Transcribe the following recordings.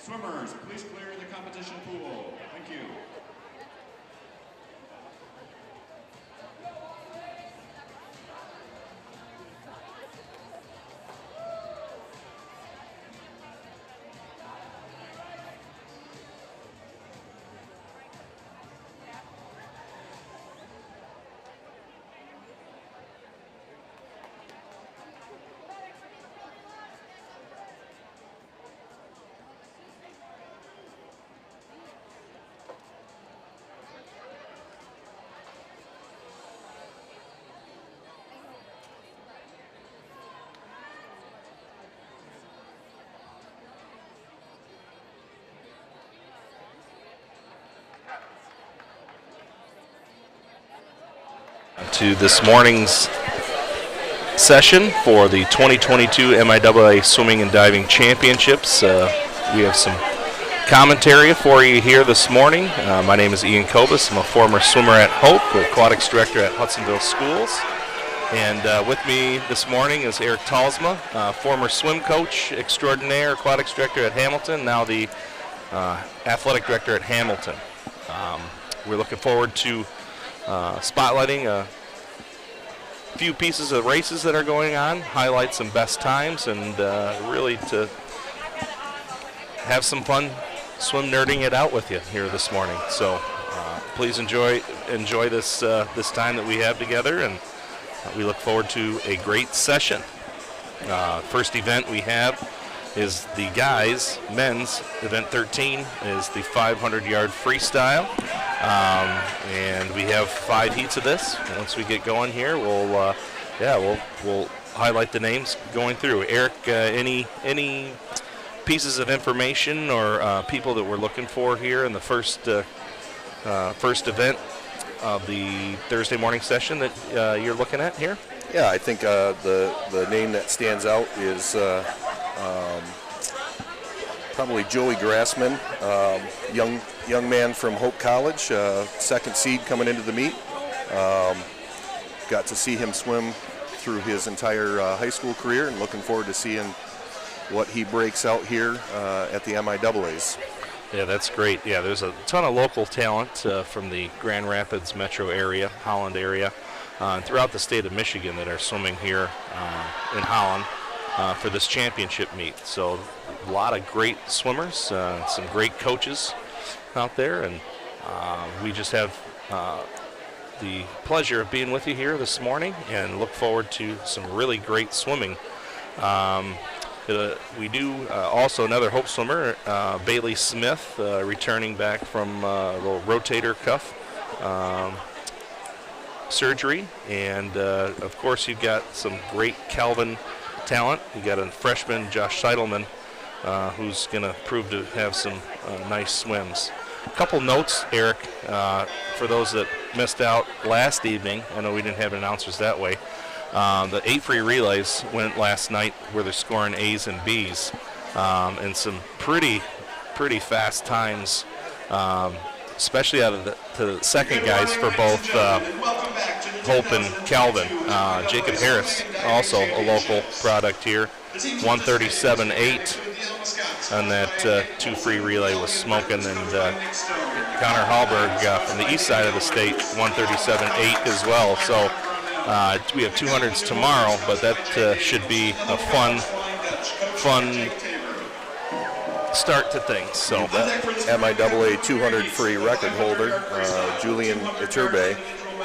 Swimmers, please clear the competition pool. Thank you. To this morning's session for the 2022 MIAA Swimming and Diving Championships. We have some commentary for you here this morning. My name is Ian Kobus. I'm a former swimmer at Hope, aquatics director at Hudsonville Schools. And with me this morning is Eric Talsma, former swim coach extraordinaire, aquatics director at Hamilton, now the athletic director at Hamilton. We're looking forward to spotlighting a few pieces of races that are going on, highlight some best times, and really to have some fun swim nerding it out with you here this morning. So please enjoy this this time that we have together, and we look forward to a great session. First event we have is the guys, men's event 13 is the 500-yard freestyle. And we have 5 heats of this. Once we get going here, we'll highlight the names going through. Eric, any pieces of information or people that we're looking for here in the first event of the Thursday morning session that you're looking at here? Yeah, I think the name that stands out is probably Joey Grassman, young man from Hope College, second seed coming into the meet. Got to see him swim through his entire high school career, and looking forward to seeing what he breaks out here at the MIAAs. Yeah, that's great. Yeah, there's a ton of local talent from the Grand Rapids metro area, Holland area, and throughout the state of Michigan that are swimming here in Holland for this championship meet. So a lot of great swimmers, some great coaches out there, and we just have the pleasure of being with you here this morning and look forward to some really great swimming. We do also another Hope swimmer, Bailey Smith, returning back from a little rotator cuff surgery, and of course you've got some great Calvin talent. You got a freshman, Josh Seidelman, who's going to prove to have some nice swims. A couple notes, Eric, for those that missed out last evening. I know we didn't have announcers that way. The 8 free relays went last night where they're scoring A's and B's, and some pretty fast times, especially out of the second guys for both Hope and Calvin. Jacob Harris, also a local product here, 137.8 on that 2 free relay was smoking, and Connor Hallberg from the east side of the state, 137.8 as well. So we have 200s tomorrow, but that should be a fun start to things. So MIAA 200 free record holder, Julian Iturbe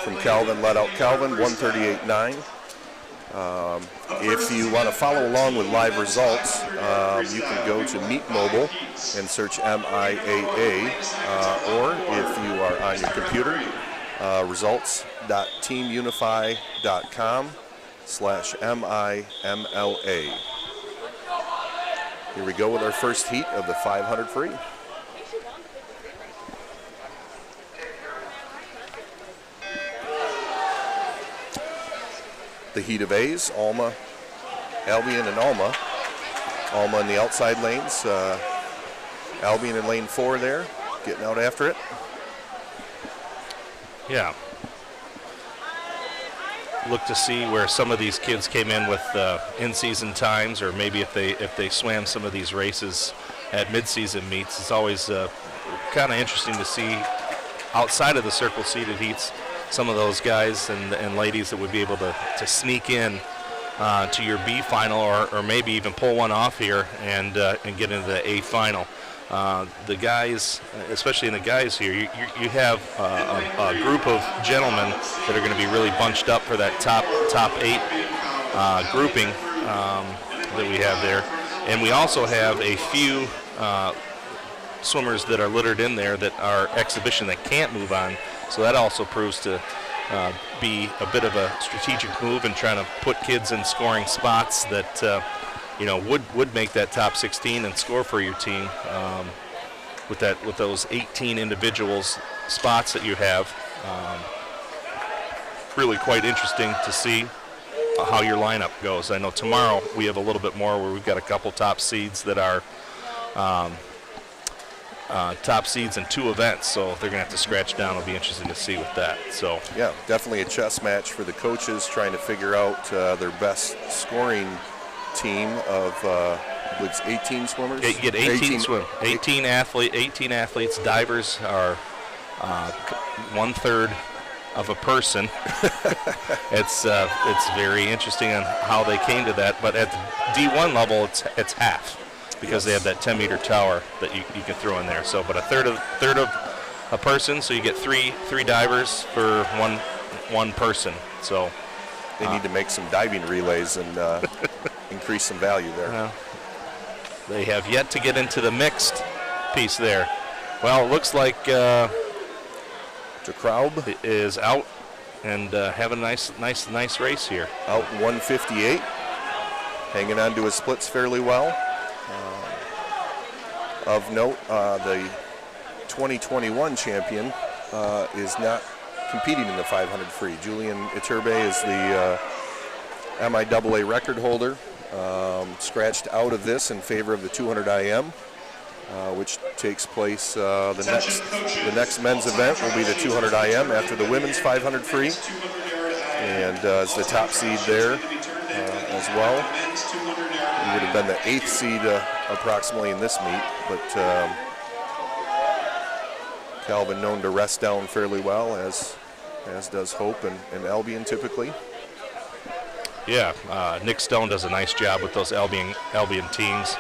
from Calvin, led out Calvin, 138.9. If you want to follow along with live results, you can go to Meet Mobile and search MIAA, or if you are on your computer, results.teamunify.com/MIMLA. Here we go with our first heat of the 500 free. The heat of A's, Alma, Albion, and Alma. Alma in the outside lanes. Albion in lane 4 there, getting out after it. Yeah. Look to see where some of these kids came in with in-season times, or maybe if they swam some of these races at midseason meets. It's always kind of interesting to see outside of the circle seeded heats some of those guys and ladies that would be able to sneak in to your B final or maybe even pull one off here and get into the A final. The guys, especially in the guys here, you have a group of gentlemen that are going to be really bunched up for that top 8 grouping that we have there. And we also have a few swimmers that are littered in there that are exhibition that can't move on. So that also proves to be a bit of a strategic move in trying to put kids in scoring spots that would make that top 16 and score for your team with those 18 individuals spots that you have. Really quite interesting to see how your lineup goes. I know tomorrow we have a little bit more where we've got a couple top seeds that are top seeds in 2 events, so they're going to have to scratch down. It'll be interesting to see with that. So yeah, definitely a chess match for the coaches trying to figure out their best scoring team of I believe it's 18 swimmers. You get 18 athletes. Divers are 1/3 of a person. It's very interesting on how they came to that, but at the D1 level it's half, because they have that 10-meter tower that you can throw in there. So, but a third of a person, so you get three divers for one person. So they need to make some diving relays and increase some value there. They have yet to get into the mixed piece there. Well, it looks like DeKraub is out and having a nice race here. Out 158, hanging on to his splits fairly well. Of note, the 2021 champion is not competing in the 500 free. Julian Iturbe is the MIAA record holder, scratched out of this in favor of the 200 IM, which takes place the next men's event will be the 200 IM after the women's 500 free, and is the top seed there as well. He would have been the 8th seed approximately in this meet, but Calvin known to rest down fairly well, as does Hope and Albion typically. Yeah, Nick Stone does a nice job with those Albion teams.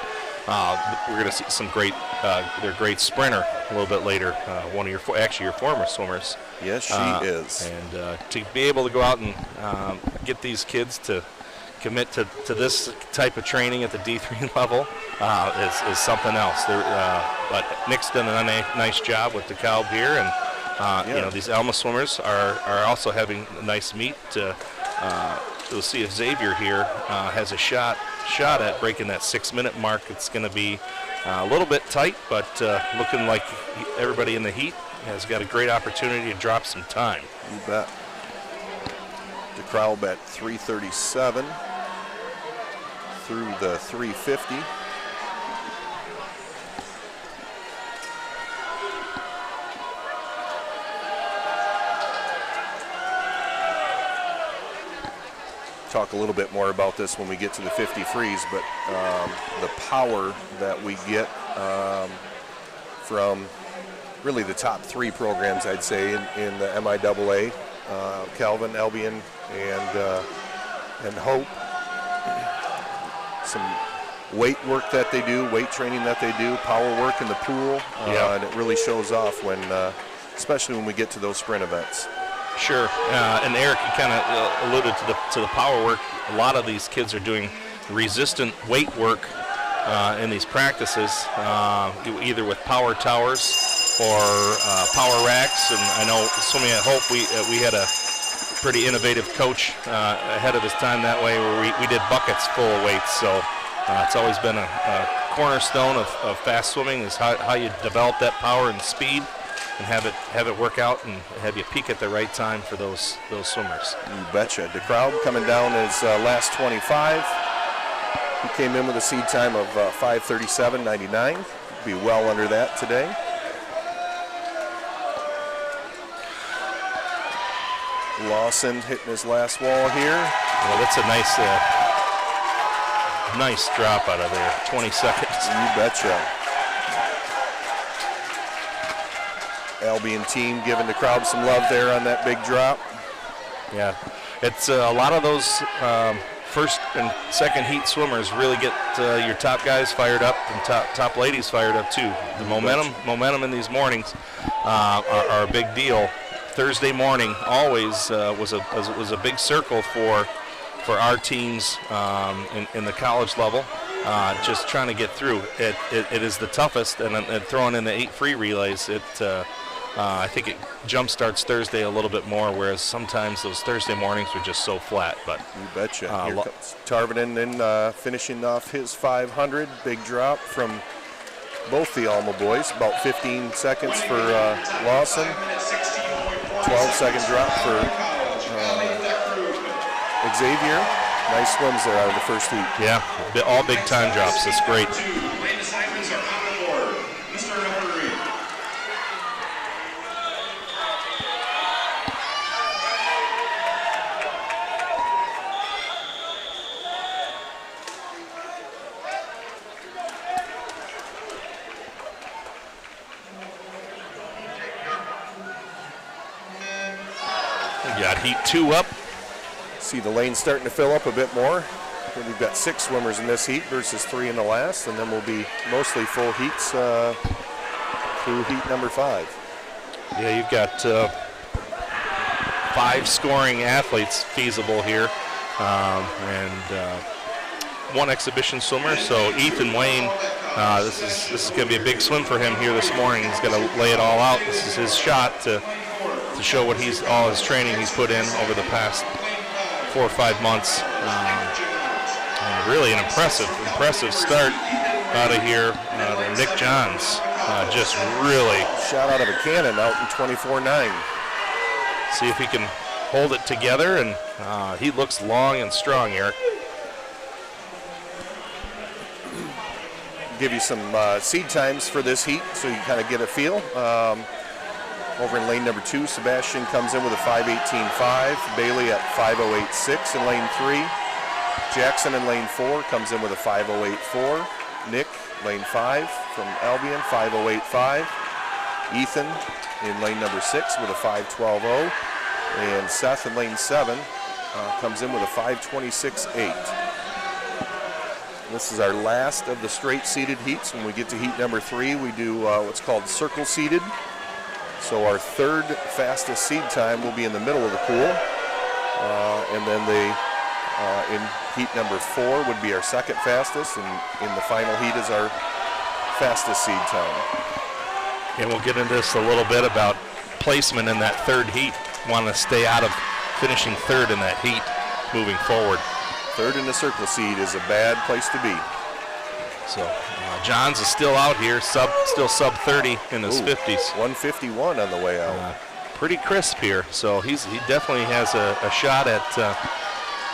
We're going to see some their great sprinter a little bit later. One of your former swimmers. Yes, she is. And to be able to go out and get these kids to commit to this type of training at the D3 level is something else. But Nick's done a nice job with the DeKalb here, and these Alma swimmers are also having a nice meet. We'll see if Xavier here has a shot at breaking that 6-minute mark. It's going to be a little bit tight, but looking like everybody in the heat has got a great opportunity to drop some time. You bet. DeKraub at 337 through the 350. Talk a little bit more about this when we get to the 50 frees, but the power that we get from really the top 3 programs, I'd say, in the MIAA, Calvin, Albion, and Hope. Some weight work that they do, weight training that they do, power work in the pool, and it really shows off when, especially when we get to those sprint events. Sure, and Eric, you kind of alluded to the power work. A lot of these kids are doing resistant weight work in these practices, either with power towers or power racks. And I know swimming at Hope, we had a pretty innovative coach ahead of his time that way, where we did buckets full of weights. So it's always been a cornerstone of fast swimming, is how you develop that power and speed, and have it work out and have you peak at the right time for those swimmers. You betcha. DeKraub coming down as last 25. He came in with a seed time of 5:37.99. Be well under that today. Lawson hitting his last wall here. Well, that's a nice drop out of there. 20 seconds. You betcha. Albion team giving the crowd some love there on that big drop. Yeah, it's a lot of those first and second heat swimmers really get your top guys fired up and top ladies fired up too. The momentum in these mornings are a big deal. Thursday morning always was a big circle for our teams in the college level. Just trying to get through. It is the toughest, and throwing in the 8 free relays, I think it jump starts Thursday a little bit more, whereas sometimes those Thursday mornings were just so flat. But you betcha. Here comes Tarvinen in finishing off his 500. Big drop from both the Alma boys. About 15 seconds for Lawson. 12-second drop for Xavier. Nice swims there out of the first heat. Yeah, all big time drops. That's great. Lane assignments are on the board. Mr. Referee. We got heat 2 up. See the lane starting to fill up a bit more. We've got 6 swimmers in this heat versus 3 in the last, and then we'll be mostly full heats through heat number 5. Yeah, you've got 5 scoring athletes feasible here, and 1 exhibition swimmer. So Ethan Wayne, this is going to be a big swim for him here this morning. He's got to lay it all out. This is his shot to show what all his training he's put in over the past 4 or 5 months. And really an impressive start out of here. Nick Johns just really shot out of a cannon out in 24.9. See if he can hold it together, and he looks long and strong, Eric. Give you some seed times for this heat so you kind of get a feel. Over in lane number 2, Sebastian comes in with a 5:18.5. Bailey at 5:08.6 in lane 3. Jackson in lane 4 comes in with a 5:08.4. Nick, lane 5 from Albion, 5:08.5. Ethan in lane number 6 with a 5:12.0. And Seth in lane 7 comes in with a 5:26.8. This is our last of the straight seeded heats. When we get to heat number 3, we do what's called circle seeded. So our 3rd fastest seed time will be in the middle of the pool. And then in heat number 4 would be our 2nd fastest, and in the final heat is our fastest seed time. And we'll get into this a little bit about placement in that 3rd heat. Want to stay out of finishing 3rd in that heat moving forward. 3rd in the circle seed is a bad place to be. So Johns is still out here, still sub 30 in his 50s. 151 on the way out. Pretty crisp here, so he definitely has a shot at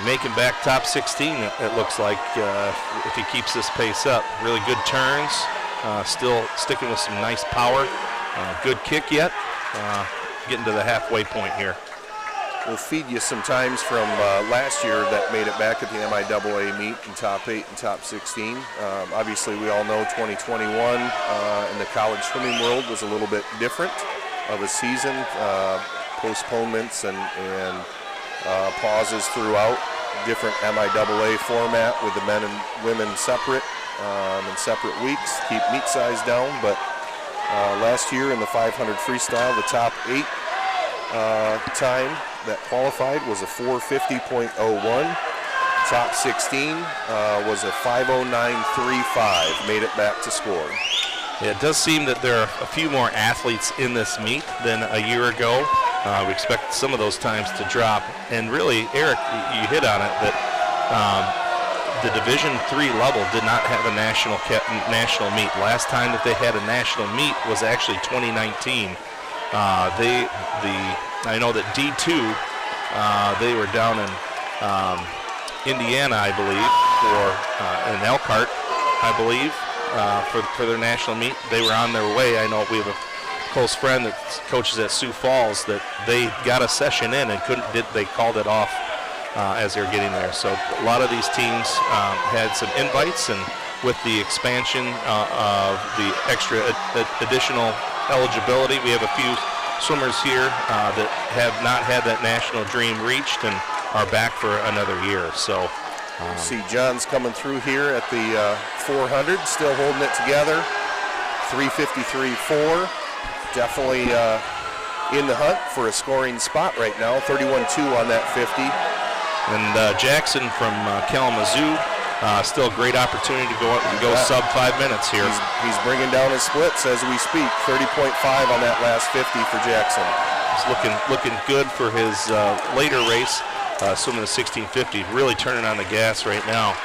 making back top 16. It looks like if he keeps this pace up. Really good turns, still sticking with some nice power. Good kick yet, getting to the halfway point here. We'll feed you some times from last year that made it back at the MIAA meet in top 8 and top 16. Obviously, we all know 2021 in the college swimming world was a little bit different of a season. Postponements and pauses throughout. Different MIAA format with the men and women separate in separate weeks. Keep meet size down, but last year in the 500 freestyle, the top 8 time that qualified was a 450.01. Top 16 was a 509.35. Made it back to score. Yeah, it does seem that there are a few more athletes in this meet than a year ago. We expect some of those times to drop. And really, Eric, you hit on it, that the Division III level did not have a national meet. Last time that they had a national meet was actually 2019. I know that D2, they were down in Indiana, I believe, in Elkhart, I believe, for their national meet. They were on their way. I know we have a close friend that coaches at Sioux Falls that they got a session in and they called it off as they were getting there. So a lot of these teams had some invites, and with the expansion of the extra additional eligibility. We have a few swimmers here that have not had that national dream reached and are back for another year. So see John's coming through here at the 400, still holding it together. 3:53.4. Definitely in the hunt for a scoring spot right now. 31-2 on that 50. And Jackson from Kalamazoo, still a great opportunity to go sub 5 minutes here. He's bringing down his splits as we speak. 30.5 on that last 50 for Jackson. It's looking good for his later race, swimming the 1650. Really turning on the gas right now.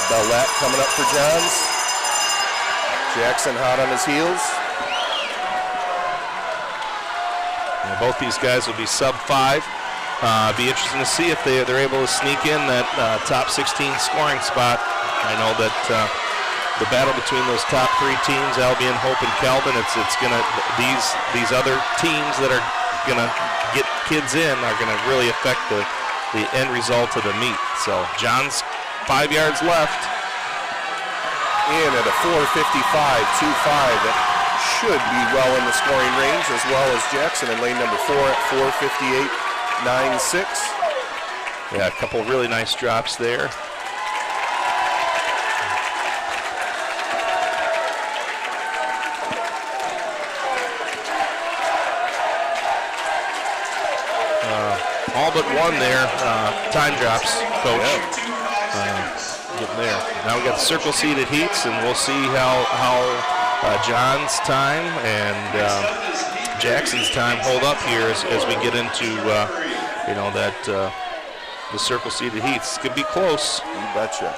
Bellette coming up for Johns. Jackson hot on his heels. And both these guys will be sub 5. Be interesting to see if they're able to sneak in that top 16 scoring spot. I know that the battle between those top 3 teams, Albion, Hope, and Calvin, it's gonna these other teams that are gonna get kids in are gonna really affect the end result of the meet. So John's 5 yards left. In at a 4:55.25. That should be well in the scoring range, as well as Jackson in lane number 4 at 4:58.96. Yeah, a couple really nice drops there. All but one there, time drops, Coach. Getting there. Now we got the circle seated heats, and we'll see how John's time and Jackson's time hold up here as we get into the circle seated heats. It's gonna be close. You betcha.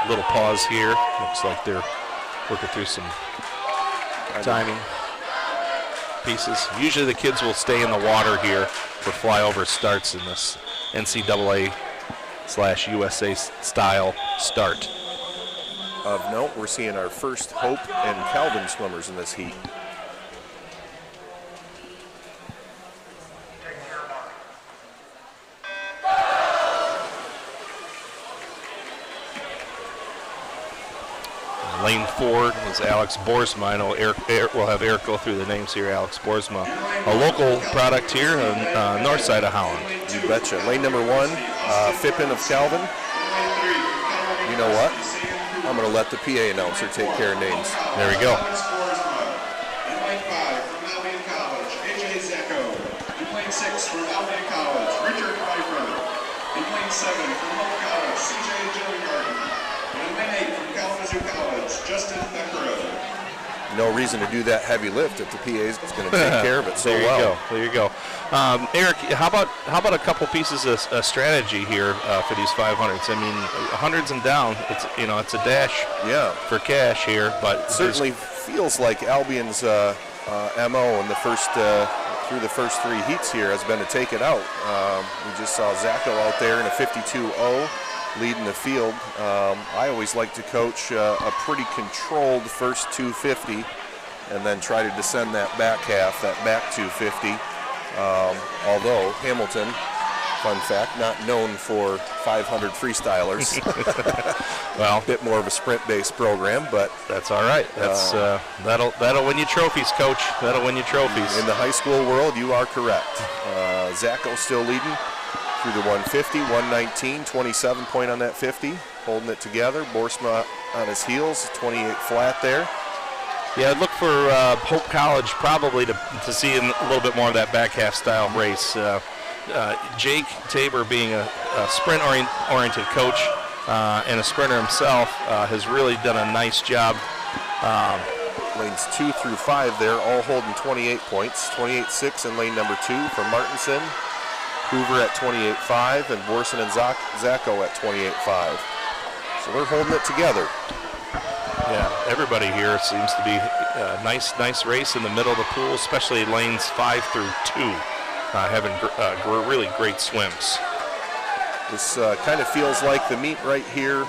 Little pause here. Looks like they're working through some timing pieces. Usually the kids will stay in the water here for flyover starts in this NCAA/USA style start. Of note, we're seeing our first Hope and Calvin swimmers in this heat. Lane 4 is Alex Boersma. I know we'll have Eric go through the names here. Alex Boersma, a local product here on north side of Holland. You betcha. Lane number 1, Fippen of Calvin. You know what? I'm going to let the PA announcer take care of names. There we go. In lane 5 from Albion College, AJ Zacco. In lane 6 from Albion College, Richard Pfeiffer. In lane 7 from Hope College, CJ Gilligarden. And in lane 8 from Kalamazoo College, Justin Beckero. No reason to do that heavy lift if the PA is going to take care of it so well. There you go. Eric, how about a couple pieces of strategy here for these 500s? I mean, hundreds and down. It's a dash. Yeah. For cash here, but it certainly feels like Albion's MO in the first through the first 3 heats here has been to take it out. We just saw Zacco out there in a 52.0. leading the field. I always like to coach a pretty controlled first 250 and then try to descend that back half, that back 250. Although Hamilton, fun fact, not known for 500 freestylers. Well, a bit more of a sprint-based program, but that's all right. That's that'll win you trophies, Coach. That'll win you trophies. In the high school world, you are correct. Zacco still leading through the 150, 119, 27 point on that 50, holding it together. Boersma on his heels, 28 flat there. Yeah, I'd look for Hope College probably to see a little bit more of that back half style race. Jake Tabor, being a sprint-oriented coach and a sprinter himself, has really done a nice job. Lanes 2 through 5 there, all holding 28 points. 28.6 in lane number 2 for Martinson. Hoover at 28.5 and Borson and Zacco at 28.5. So they're holding it together. Yeah, everybody here seems to be a nice race in the middle of the pool, especially lanes 5 through 2, having really great swims. This kind of feels like the meet right here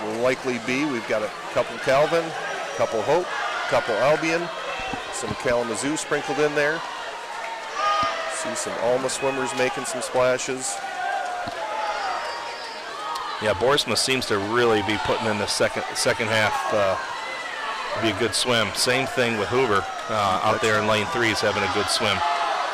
will likely be, we've got a couple Calvin, a couple Hope, a couple Albion, some Kalamazoo sprinkled in there. See some Alma swimmers making some splashes. Yeah, Borsma seems to really be putting in the second half. Be a good swim. Same thing with Hoover out there in lane 3 is having a good swim.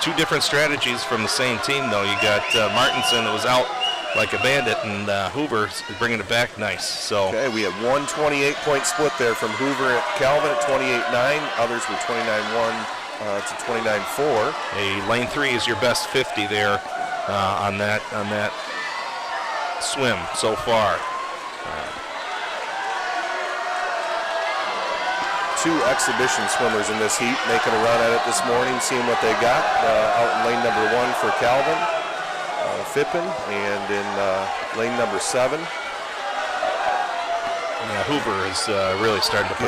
Two different strategies from the same team, though. You got Martinson that was out like a bandit, and Hoover bringing it back nice. So okay, we had one 28-point split there from Hoover at Calvin at 28-9. Others were 29-1 to 29-4. A lane 3 is your best 50 there on that swim so far. Two exhibition swimmers in this heat making a run at it this morning, seeing what they got. Out in lane number 1 for Calvin, Fippen, and in lane number 7. Yeah, Hoover is really starting to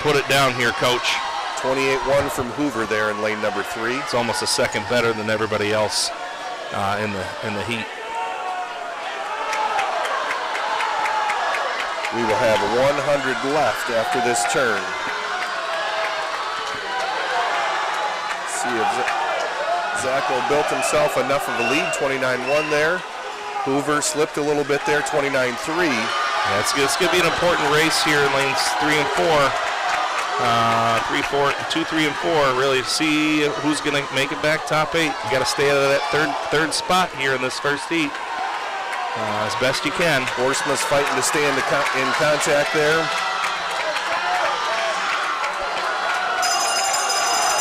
put it down here, Coach. 28-1 from Hoover there in lane number 3. It's almost a second better than everybody else in the heat. We will have 100 left after this turn. See if Zacco built himself enough of a lead, 29-1 there. Hoover slipped a little bit there, 29-3. Yeah, it's going to be an important race here in lanes 3 and 4. 2, 3, and 4. Really see who's going to make it back top 8. You got to stay out of that third spot here in this first heat. As best you can. Borsma's fighting to stay in contact there.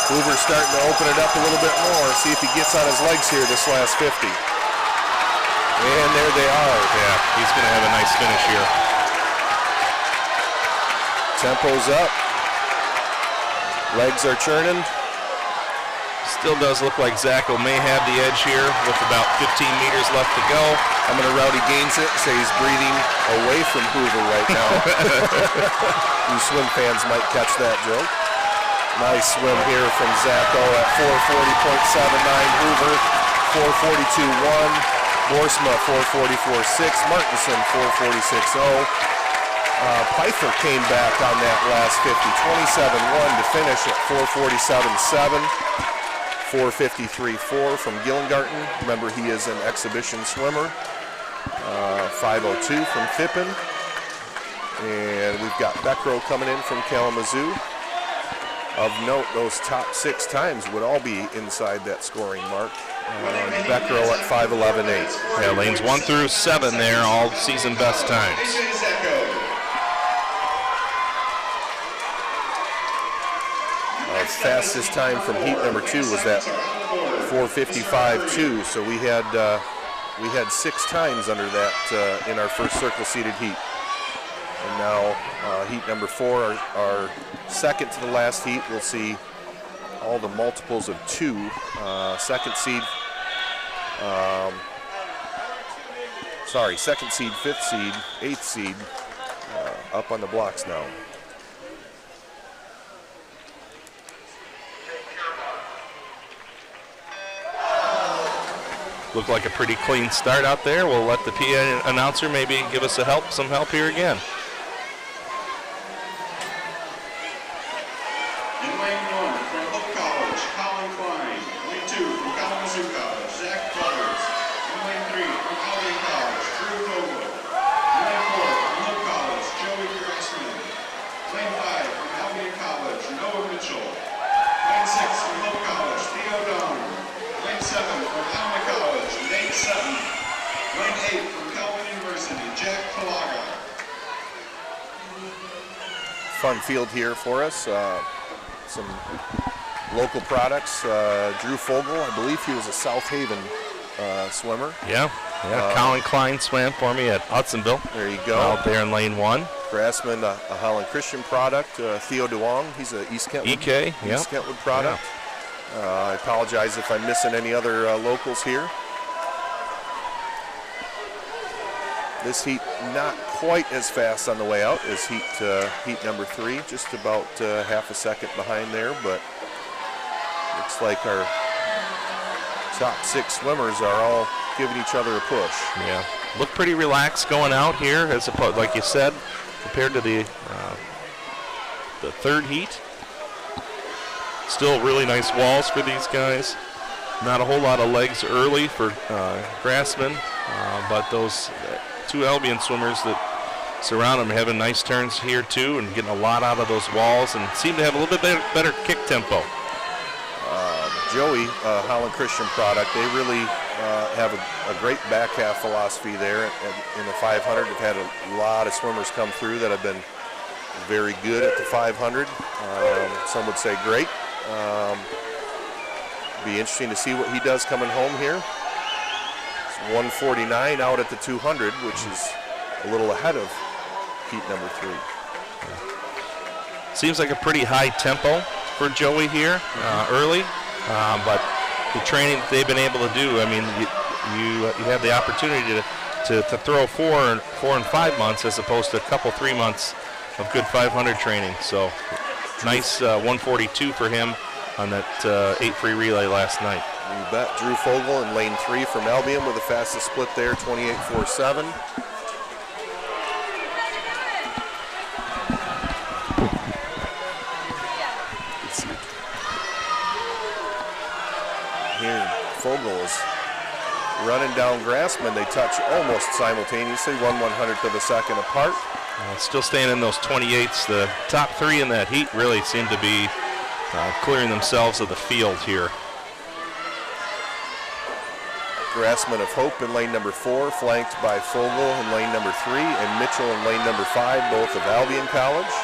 Hoover's starting to open it up a little bit more. See if he gets on his legs here this last 50. And there they are. Yeah, he's going to have a nice finish here. Tempo's up. Legs are churning. Still does look like Zacco may have the edge here with about 15 meters left to go. I'm going to Rowdy Gaines it, say he's breathing away from Hoover right now. You swim fans might catch that joke. Nice swim here from Zacco at 440.79. Hoover 442.1. Borsma 444.6. Martinson 446.0. Pfeiffer came back on that last 50, 27-1 to finish at 447.7. 453.4 from Gillengarten. Remember, he is an exhibition swimmer. 502 from Fippen. And we've got Beckrow coming in from Kalamazoo. Of note, those top 6 times would all be inside that scoring mark. Beckrow at 5:11.8. Yeah, lanes 1 through 7 there, all season best times. Our fastest time from heat number 2 was that 4:55.2. So we had 6 times under that in our first circle seeded heat. And now heat number 4, our second to the last heat, we'll see all the multiples of 2. Second seed, second seed, 5th seed, 8th seed up on the blocks now. Looked like a pretty clean start out there. We'll let the PA announcer maybe give us some help here again. In lane 1 from Hope College, Colin Klein. Lane 2 from Kalamazoo College, Zach Butters. In lane 3 from Albion College, Drew Vogel. In lane 4 from Hope College, Joey Grassman. Lane 5 from Albion College, Noah Mitchell. Lane 6 from Hope College, Theo Doan. Lane 7 from Alma College, Nate Sutton. Lane 8 from Calvin University, Jack Kalaga. Fun field here for us. Some local products. Drew Fogel, I believe he was a South Haven swimmer. Yeah. Colin Klein swam for me at Hudsonville. There you go. Out there in lane 1. Grassman, a Holland Christian product. Theo DeWong, he's a East Kentwood, EK, East Kentwood product. I apologize if I'm missing any other locals here. This heat not quite as fast on the way out as heat number 3, just about half a second behind there, but looks like our top 6 swimmers are all giving each other a push. Yeah. look pretty relaxed going out here, as opposed, like you said, compared to the third heat. Still really nice walls for these guys. Not a whole lot of legs early for Grassman, but those two Albion swimmers that surround them having nice turns here too and getting a lot out of those walls and seem to have a little bit better kick tempo. Joey, Holland Christian product, they really have a great back half philosophy there in the 500. They've had a lot of swimmers come through that have been very good at the 500. Some would say great. Be interesting to see what he does coming home here. It's 149 out at the 200, which is a little ahead of heat number 3. Seems like a pretty high tempo for Joey here early, but the training that they've been able to do, I mean, you have the opportunity to throw 4 and 5 months as opposed to a couple 3 months of good 500 training. So nice 142 for him on that 8 free relay last night. You bet. Drew Fogel in lane 3 from Albion with the fastest split there, 28.47. Here, Fogel is running down Grassman. They touch almost simultaneously, 1/100th of a second apart. Still staying in those 28s. The top 3 in that heat really seem to be clearing themselves of the field here. Grassman of Hope in lane number 4, flanked by Fogel in lane number 3, and Mitchell in lane number 5, both of Albion College.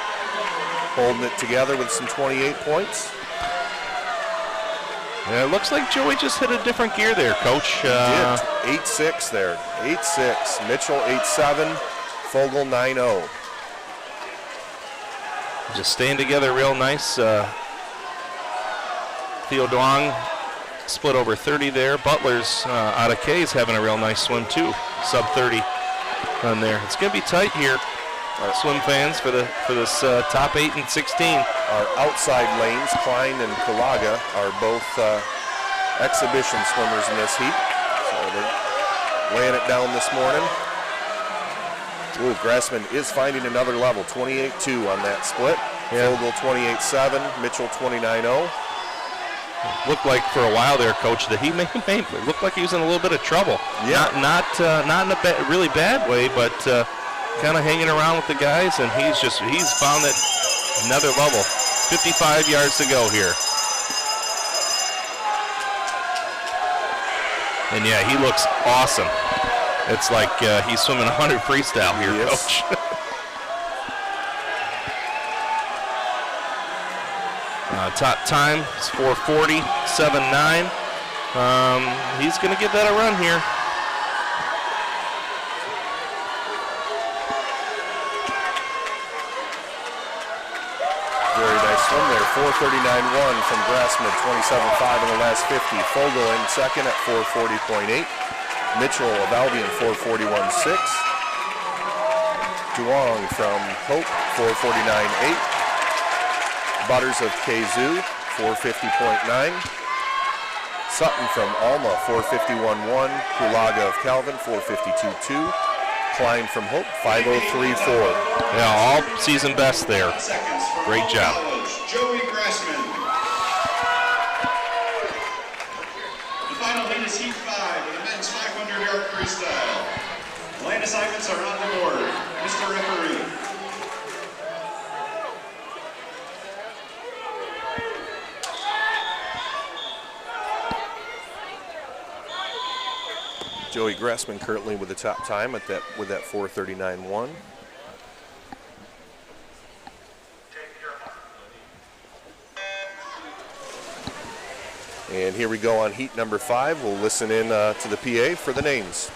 Holding it together with some 28 points. Yeah, it looks like Joey just hit a different gear there, Coach. He did. 8.6 there. 8.6. Mitchell 8.7. Fogel 9.0. Just staying together real nice. Theo Duong split over 30 there. Butler's out of K is having a real nice swim too. Sub 30 on there. It's going to be tight here, swim fans, for this top 8 and 16. Our outside lanes, Klein and Kulaga, are both exhibition swimmers in this heat. So they're laying it down this morning. Ooh, Grassman is finding another level, 28.2 on that split. Yeah. Fogel 28.7, Mitchell 29.0. Looked like for a while there, Coach, that he may looked like he was in a little bit of trouble. Yeah. Not in a really bad way, but kind of hanging around with the guys, and he's found that another level. 55 yards to go here. And yeah, he looks awesome. It's like he's swimming 100 freestyle here, yes. Coach. Top time is 4:40.79. He's going to give that a run here. Very nice swim there. 4:39.1 from Grassman, 27.5 in the last 50. Fogel in second at 4:40.8. Mitchell of Albion, 4:41.6. Duong from Hope, 4:49.8. Butters of KZoo, 4:50.9. Sutton from Alma, 4:51.1. Kulaga of Calvin, 4:52.2. Klein from Hope, 5:03.4. Yeah, all season best there. Great job. Joey Grassman. The final heat is heat 5 of the men's 500-yard freestyle. Lane assignments are on the board. Mr. Referee. Joey Grassman currently with the top time with that 4:39.1. And here we go on heat number 5. We'll listen in to the PA for the names.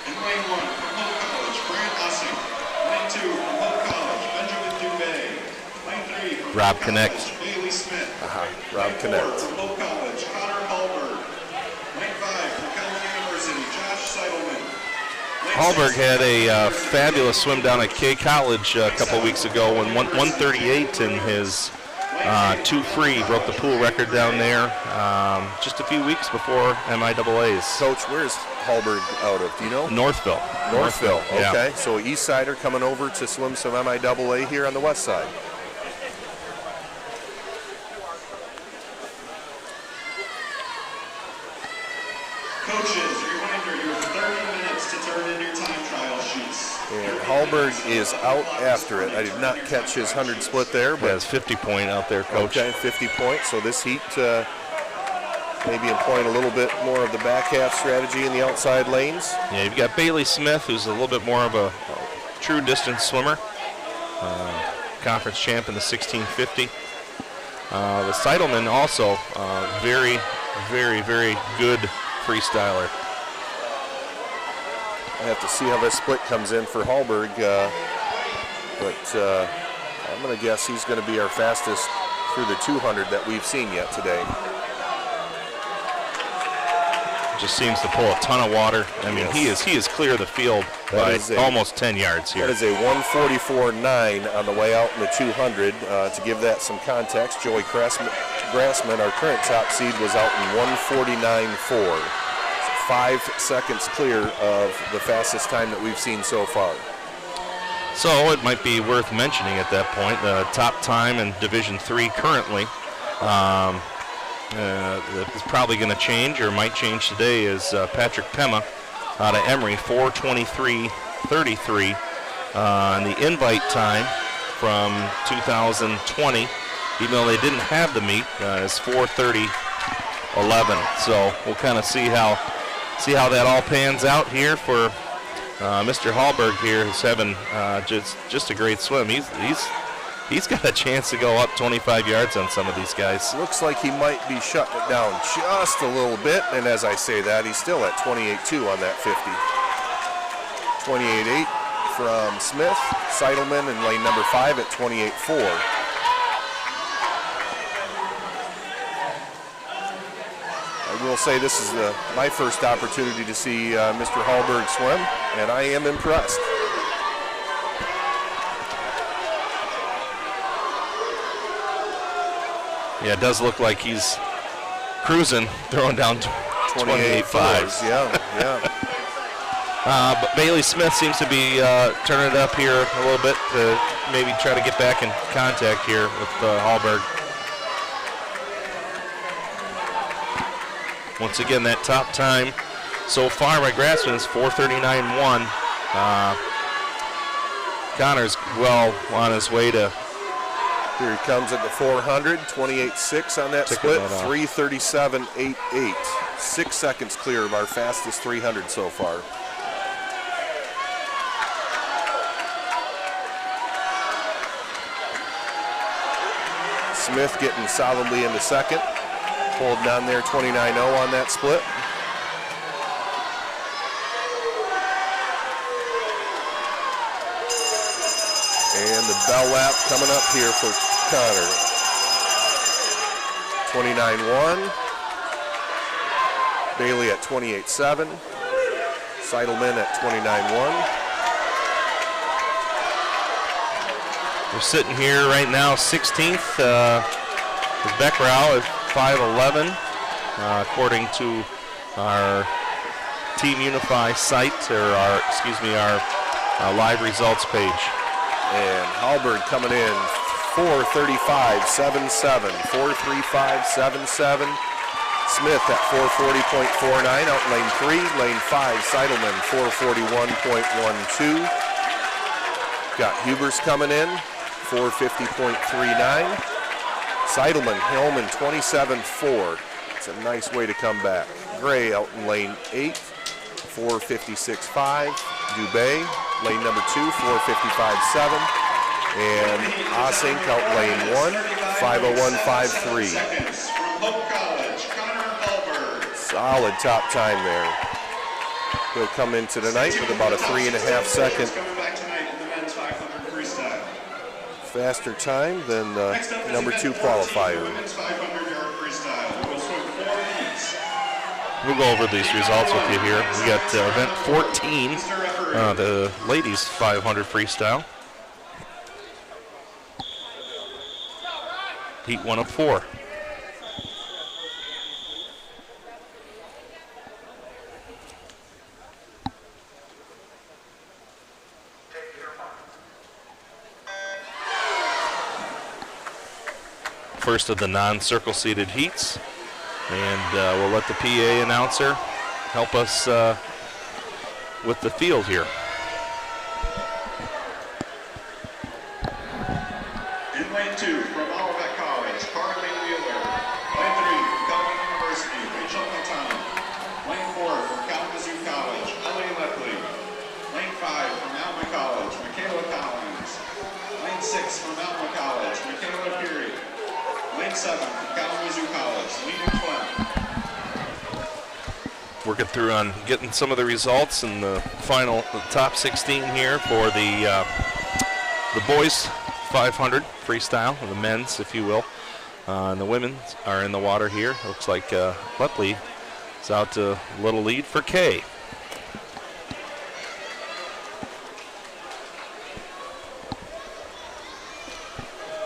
In lane 1 from Hope College, Grant Ussing. Lane 2 from Hope College, Benjamin Dubé. Lane 3 from Rob Hope Connect. College, Bailey Smith. Rob Lane 4 Connect. from Hope College, Connor Hallberg. Lane 5 from Calvin University, Josh Seidelman. Hallberg had a fabulous swim down at K College a couple weeks ago when 138 in his 2 free, broke the pool record down there just a few weeks before MIAA's. Coach, where's Hallberg out of? Do you know? Northville. Northville, okay. Yeah. So East Sider coming over to swim some MIAA here on the west side. Coaches, reminder, you have 30 minutes to turn in your time trial sheets. And Hallberg is out after it. I did not catch his 100 split there, but it's 50 point out there, Coach. Okay, 50 points. So this heat maybe employing a little bit more of the back half strategy in the outside lanes. Yeah, you've got Bailey Smith, who's a little bit more of a true distance swimmer. Conference champ in the 1650. The Seidelman also very, very, very good freestyler. I have to see how this split comes in for Hallberg, but I'm going to guess he's going to be our fastest through the 200 that we've seen yet today. Just seems to pull a ton of water. I mean, yes. he is clear of the field by almost 10 yards here. That is a 1:44.9 on the way out in the 200. To give that some context, Joey Grassman, our current top seed, was out in 1:49.4. 5 seconds clear of the fastest time that we've seen so far. So it might be worth mentioning at that point, the top time in Division III currently, is probably going to change or might change today, is Patrick Pema out of Emory, 4:23.33. And the invite time from 2020, even though they didn't have the meet, is 4:30.11. So we'll kind of see how that all pans out here for Mr. Hallberg here, who's having just a great swim. He's got a chance to go up 25 yards on some of these guys. Looks like he might be shutting it down just a little bit, and as I say that, he's still at 28.2 on that 50. 28.8 from Smith, Seidelman in lane number 5 at 28.4. I will say this is my first opportunity to see Mr. Hallberg swim, and I am impressed. Yeah, it does look like he's cruising, throwing down 28.5. Yeah. But Bailey Smith seems to be turning it up here a little bit to maybe try to get back in contact here with Hallberg. Once again, that top time so far by Grassman is 4:39.1. Connor's well on his way to. Here he comes at the 400, 28.6 on that split, 3:37.88. 6 seconds clear of our fastest 300 so far. Smith getting solidly into second, holding on there, 29.0 on that split. And the bell lap coming up here for Connor. 29.1. Bailey at 28.7. Seidelman at 29.1. We're sitting here right now 16th. Beckrau at 5:11, according to our Team Unify site, or our live results page. And Hallberg coming in 4:35.77, 4:35.77. Smith at 4:40.49 out in lane 3. Lane 5, Seidelman 4:41.12. Got Hubers coming in 4:50.39. Seidelman, Hillman 27.4. It's a nice way to come back. Gray out in lane 8, 4:56.5. Dubé, lane number 2, 4:55.7. And Osink out lane 1, 5:01.53. Solid top time there. He'll come into tonight with about a 3.5 second faster time than the number 2 qualifier. We'll go over these results with you here. We got event 14 the ladies 500 freestyle. Heat 1 of 4. First of the non-circle seated heats, and we'll let the PA announcer help us with the field here. In lane 2 from Olivet College, Carly Wheeler. Lane 3 from Calvin University, Rachel Montana. Lane 4 from Kalamazoo College, Ellie Lepley. Lane 5 from Alma College, Michaela Collins. Lane 6 from Alma College, Michaela Peary. Lane 7 from Kalamazoo College, Lena Clem. Working through on getting some of the results in the final, the top 16 here for the boys 500 freestyle, or the men's, if you will. And the women are in the water here. Looks like Lepley is out to a little lead for Kay.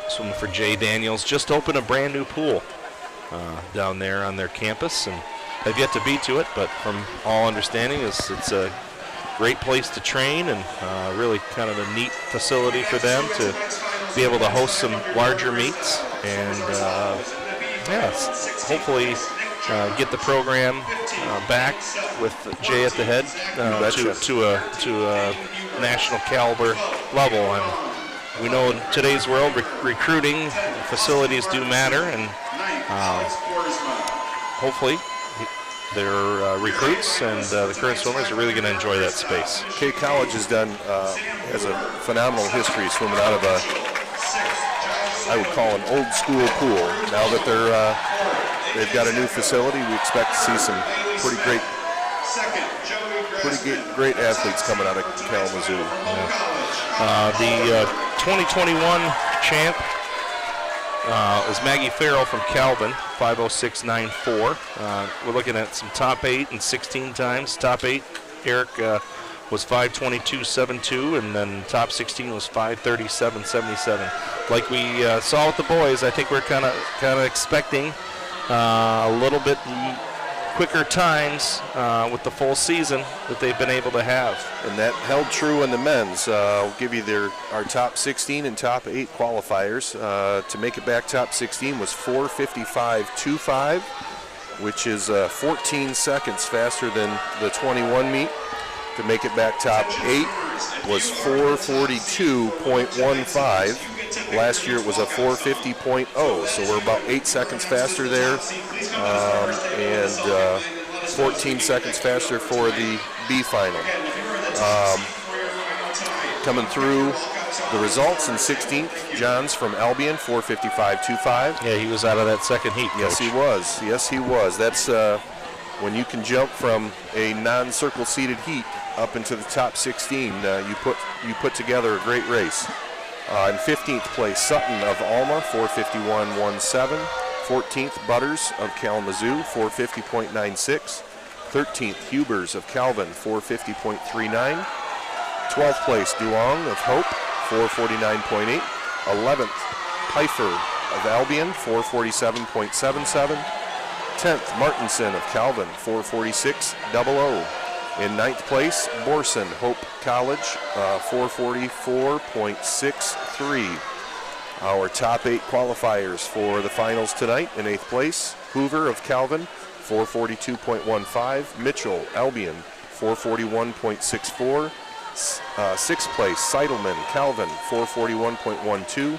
Swimming for Jay Daniels. Just opened a brand new pool down there on their campus, and have yet to be to it, but from all understanding it's a great place to train, and really kind of a neat facility for them to be able to host some larger meets, and hopefully get the program back with Jay at the head to a national caliber level. And we know in today's world recruiting facilities do matter, and hopefully their recruits and the current swimmers are really going to enjoy that space. K College has has a phenomenal history swimming out of I would call an old school pool. Now that they've got a new facility, we expect to see some pretty great athletes coming out of Kalamazoo. The 2021 champ is Maggie Farrell from Calvin, 5:06.94. We're looking at some top 8 and 16 times. Top 8, Eric was 5:22.72, and then top 16 was 5:37.77. Like we saw with the boys, I think we're kind of expecting a little bit quicker times with the full season that they've been able to have. And that held true in the men's. I'll give you our top 16 and top 8 qualifiers. To make it back top 16 was 4:55.25, which is 14 seconds faster than the 21 meet. To make it back top 8 was 4:42.15. Last year it was a 4:50.0, so we're about 8 seconds faster there, and 14 seconds faster for the B final. Coming through the results in 16th, Johns from Albion, 4:55.25. Yeah, he was out of that second heat, Coach. Yes, he was. Yes, he was. That's when you can jump from a non-circle seated heat up into the top 16. You put together a great race. In 15th place, Sutton of Alma, 4:51.17. 14th, Butters of Kalamazoo, 4:50.96. 13th, Hubers of Calvin, 4:50.39. 12th place, Duong of Hope, 4:49.8. 11th, Pfeiffer of Albion, 4:47.77. 10th, Martinson of Calvin, 4:46.00. In 9th place, Borson, Hope College, 4:44.63. Our top 8 qualifiers for the finals tonight. In 8th place, Hoover of Calvin, 4:42.15. Mitchell, Albion, 4:41.64. 6th place, Seidelman, Calvin, 4:41.12.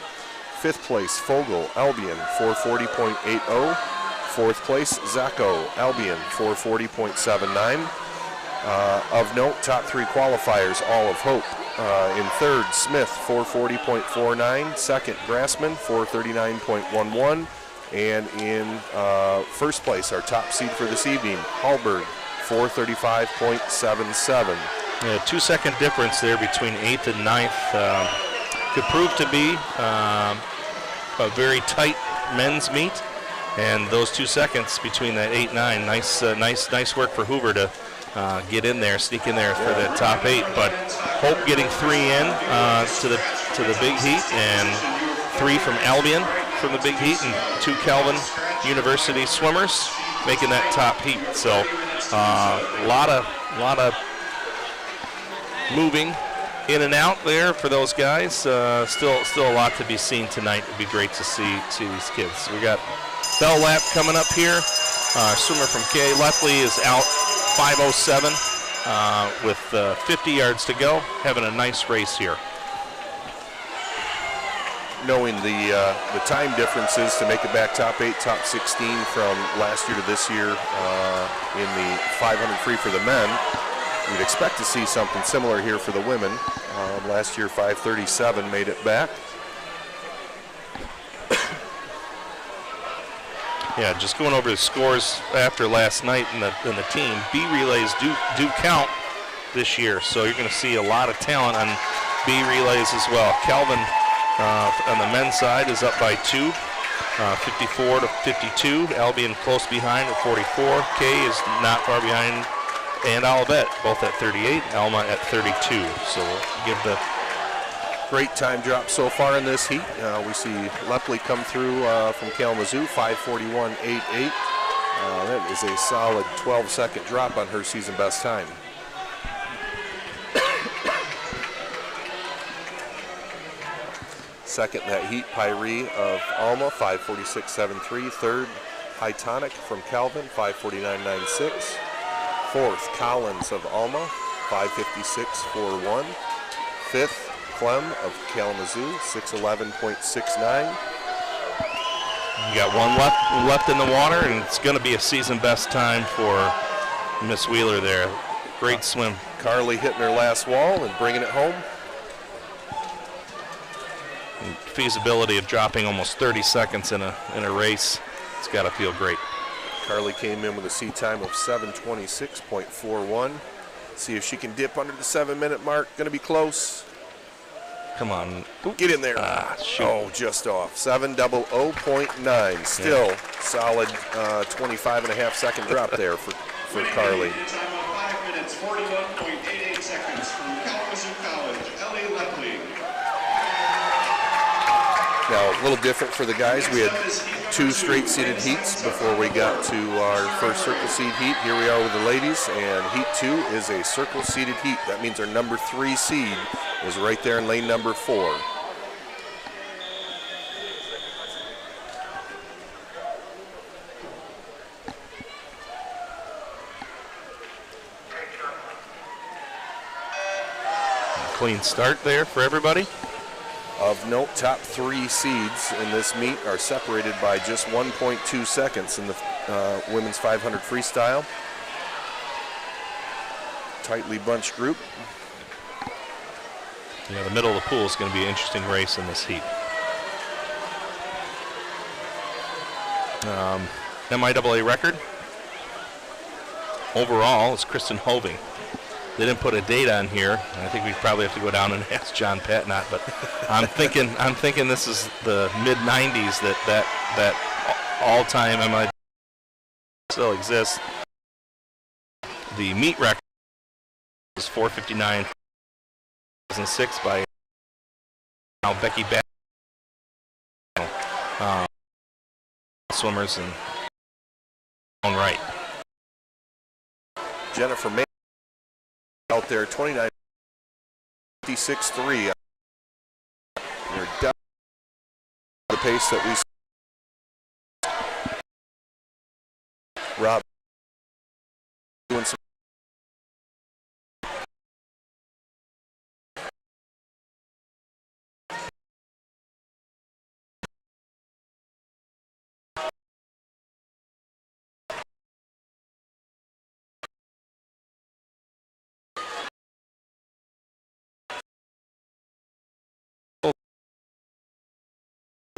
5th place, Fogel, Albion, 4:40.80. 4th place, Zacco, Albion, 4:40.79. Of note, top 3 qualifiers, all of Hope. In 3rd, Smith, 4:40.49. 2nd, Grassman, 4:39.11. And in 1st place, our top seed for this evening, Hallberg, 4:35.77. Yeah, 2-second difference there between 8th and 9th. Could prove to be a very tight men's meet. And those 2 seconds between that 8-9, nice work for Hoover to get in there, sneak in there for the top 8. But Hope getting 3 in to the big heat, and 3 from Albion from the big heat, and 2 Calvin University swimmers making that top heat. So a lot of moving in and out there for those guys. Still a lot to be seen tonight. It'd be great to see these kids. We got bell lap coming up here. Swimmer from K. Lepley is out 5:07 with 50 yards to go. Having a nice race here. Knowing the time differences to make it back top 8, top 16 from last year to this year in the 500 free for the men, we'd expect to see something similar here for the women. Last year 5:37 made it back. Yeah, just going over the scores after last night in the team. B relays do count this year, so you're going to see a lot of talent on B relays as well. Calvin on the men's side is up by 2, 54 to 52. Albion close behind at 44. K is not far behind, and Olivet both at 38. Alma at 32. So we'll give the great time drop so far in this heat. We see Lepley come through from Kalamazoo, 5:41.88. That is a solid 12-second drop on her season best time. Second in that heat, Pyrie of Alma, 5:46.73. Third, Hytonic from Calvin, 5:49.96. Fourth, Collins of Alma, 5:56.41. Fifth, Clem of Kalamazoo, 6:11.69. You got one left in the water, and it's going to be a season best time for Miss Wheeler there. Great swim. Carly hitting her last wall and bringing it home. And feasibility of dropping almost 30 seconds in a race. It's got to feel great. Carly came in with a seat time of 7:26.41. See if she can dip under the 7-minute mark. Going to be close. Come on. Get in there. Oh, just off. 7:00.9. Still solid 25.5-second drop there for Carly. Time of 5 minutes, 41.88 seconds from Kalamazoo College, Ellie Lepley. Now, a little different for the guys. We had 2 straight seeded heats before we got to our first circle seed heat. Here we are with the ladies, and heat 2 is a circle seeded heat. That means our number 3 seed is right there in lane number 4. Clean start there for everybody. Of note, top 3 seeds in this meet are separated by just 1.2 seconds in the women's 500 freestyle. Tightly bunched group. Yeah, the middle of the pool is going to be an interesting race in this heat. MIAA record overall is Kristen Hoving. They didn't put a date on here. I think we probably have to go down and ask John Patnott, but I'm thinking this is the mid-90s that all-time MIAA still exists. The meet record is 4:59.06 by Becky Back. Swimmers in own right. Jennifer May out there, 29.56.3. They're down the pace that we Rob doing some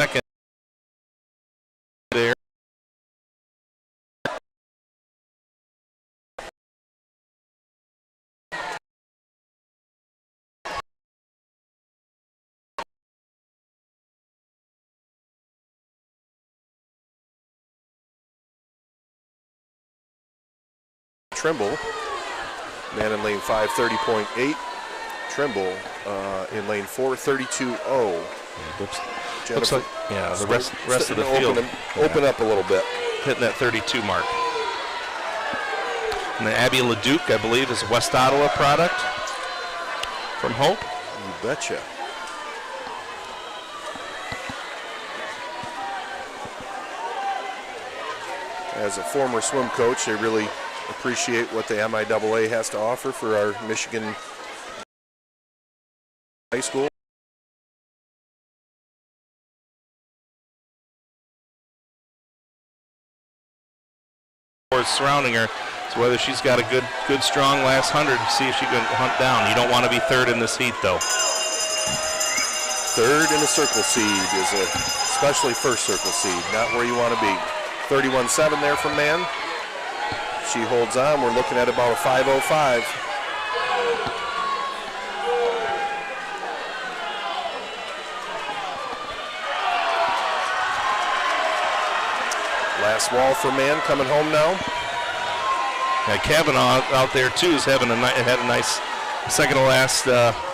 second there. Trimble Man in lane 5, 30.8. Trimble in lane 4, 32.0. Looks like, yeah, the rest of the field open up a little bit. Hitting that 32 mark. And the Abby LeDuc, I believe, is a West Ottawa product from Hope. You betcha. As a former swim coach, they really appreciate what the MIAA has to offer for our Michigan high school. Surrounding her, so whether she's got a good strong last 100, see if she can hunt down. You don't want to be third in this heat, though. Third in the circle seed is especially first circle seed, not where you want to be. 31.7 there from Man. She holds on. We're looking at about a 5.05. Last wall for Man coming home now. Yeah, Kavanaugh out there too is had a nice second to last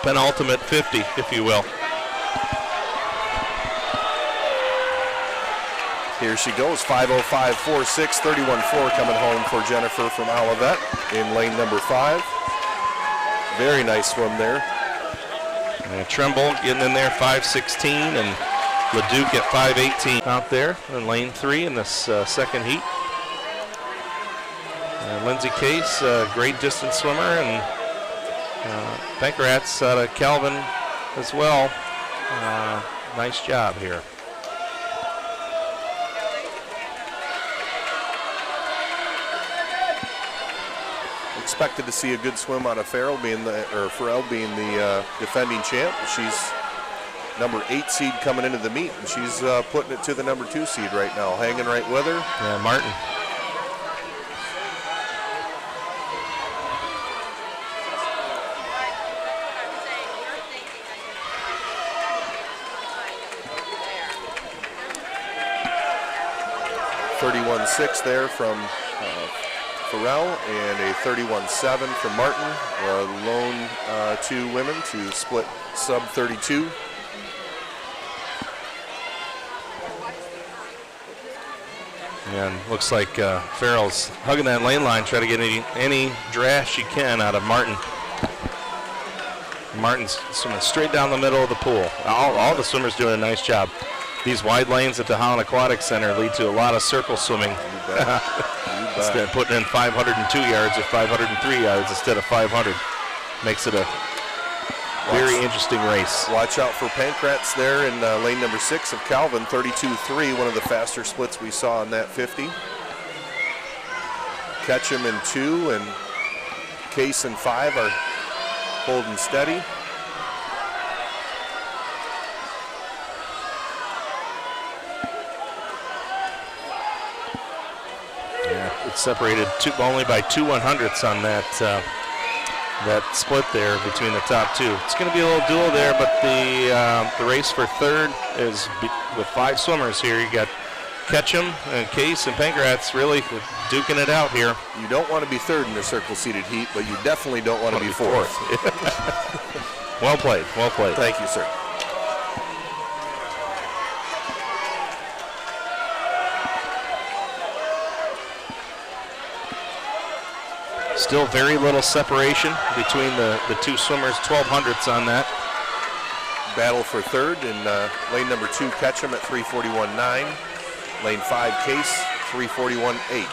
penultimate 50, if you will. Here she goes, 5.05.46, 31.4 coming home for Jennifer from Olivet in lane number 5. Very nice swim there. And Trimble getting in there, 5.16, and LeDuc at 5.18 out there in lane 3 in this second heat. Lindsay Case, great distance swimmer, and Pankratz out of Calvin as well. Nice job here. Expected to see a good swim out of Farrell being Farrell being the defending champ. She's number 8 seed coming into the meet, and she's putting it to the number 2 seed right now, hanging right with her. Yeah, Martin. .6 there from Farrell and a 31.7 from Martin. Lone 2 women to split sub 32. And looks like Farrell's hugging that lane line, try to get any draft she can out of Martin. Martin's swimming straight down the middle of the pool. All the swimmers doing a nice job. These wide lanes at the Holland Aquatic Center lead to a lot of circle swimming. Instead of putting in 502 yards or 503 yards instead of 500. Makes it a very interesting race. Watch out for Pankratz there in lane number 6 of Calvin, 32.3, one of the faster splits we saw in that 50. Ketchum in 2 and Case in 5 are holding steady. Separated only by 2 100ths on that split there between the top 2. It's going to be a little duel there, but the race for third is with 5 swimmers here. You got Ketchum and Case and Pankratz really duking it out here. You don't want to be third in the circle seated heat, but you definitely don't want to be fourth. Well played, well played. Thank you, sir. Still very little separation between the 2 swimmers, 12 hundredths on that. Battle for third in lane number 2, Ketchum at 3:41.9. Lane 5, Case, 3:41.8.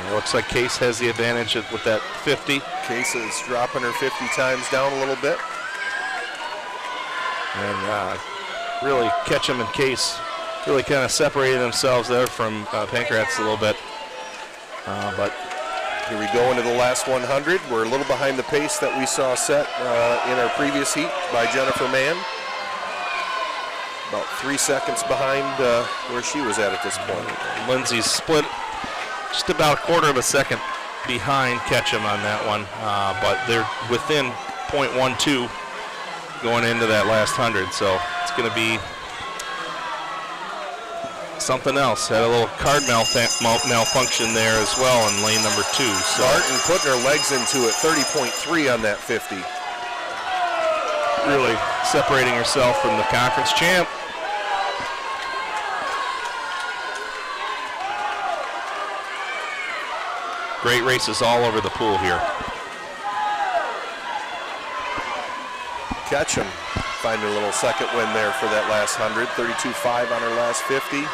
It looks like Case has the advantage with that 50. Case is dropping her 50 times down a little bit. And really Ketchum and Case really kind of separated themselves there from Pankratz a little bit. But here we go into the last 100. We're a little behind the pace that we saw set in our previous heat by Jennifer Mann. About 3 seconds behind where she was at this point. Lindsay's split just about a quarter of a second behind Ketchum on that one, but they're within .12 going into that last 100. So it's going to be something else. Had a little card malfunction there as well in lane number 2. So Martin putting her legs into it, 30.3 on that 50. really separating herself from the conference champ. Great races all over the pool here. Ketchum finding a little second win there for that last 100, 32.5 on her last 50.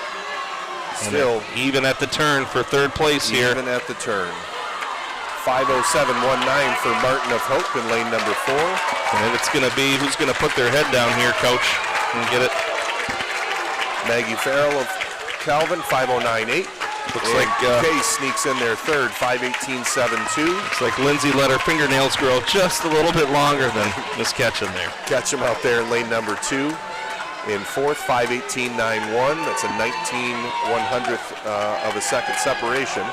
Still even at the turn for third place here. Even at the turn. 5:07.19 for Martin of Hope in lane number 4. And it's going to be who's going to put their head down here, Coach, and get it. Maggie Farrell of Calvin, 5:09.8. Looks and like Case sneaks in there third, 5:18.72. Looks like Lindsay let her fingernails grow just a little bit longer than Miss Ketchum there. Ketchum out there in lane number 2. In fourth, 5:18.91. That's a 19/100th of a second separation.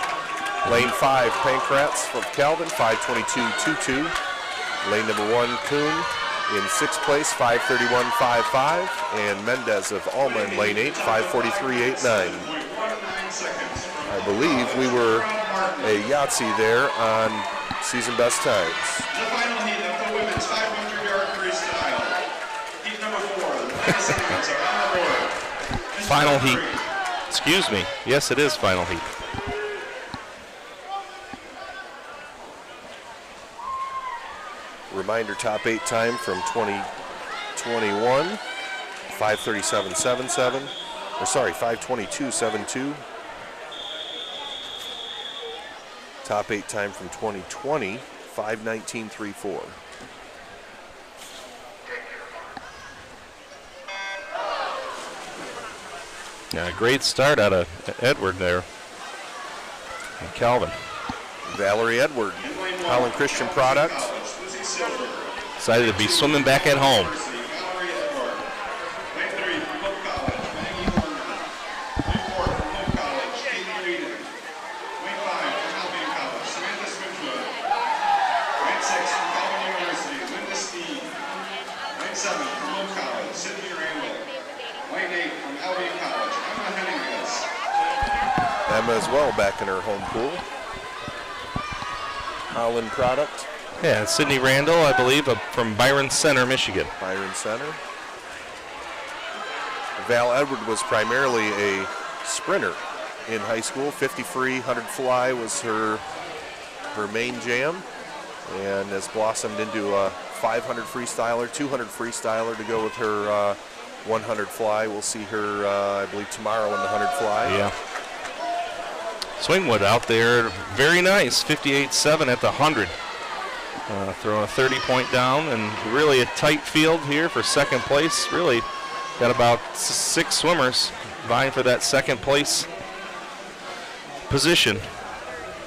Lane 5, Pancratz from Calvin, 5:22.22. Lane number 1, Kuhn in 6th place, 5:31.55. And Mendez of Alma in lane 8, 5:43.89. I believe we were a Yahtzee there on season best times. The final heat of the women's 500-yard freestyle. Heat number 4. The participants are on the board. Final heat. Excuse me. Yes, it is final heat. Reminder, top 8 time from 2021, 5:37.77. Or sorry, 5:22.72. Top 8 time from 2020, 5:19.34. Yeah, great start out of Edward there. And Calvin. Valerie Edward, Holland Christian product. Excited to be swimming back at home. Valerie Edward. Lane 3 from Hope College, Maggie Horner. Lane 4 from Hope College, Katie Reedon. Lane 5 from Albion College, Samantha Switchwood. Lane 6 from Calvin University, Linda Steen. Lane 7 from Hope College, Sydney Randall. Lane 8 from Albion College, Emma Henningas. Emma as well back in her home pool. Holland product. Yeah, Sydney Randall, I believe, from Byron Center, Michigan. Byron Center. Val Edward was primarily a sprinter in high school. 50 free, 100 fly was her main jam, and has blossomed into a 500 freestyler, 200 freestyler to go with her 100 fly. We'll see her, I believe, tomorrow in the 100 fly. Yeah. Swingwood out there, very nice, 58.7 at the 100. Throwing a 30-point down, and really a tight field here for second place. Really got about 6 swimmers vying for that second place position.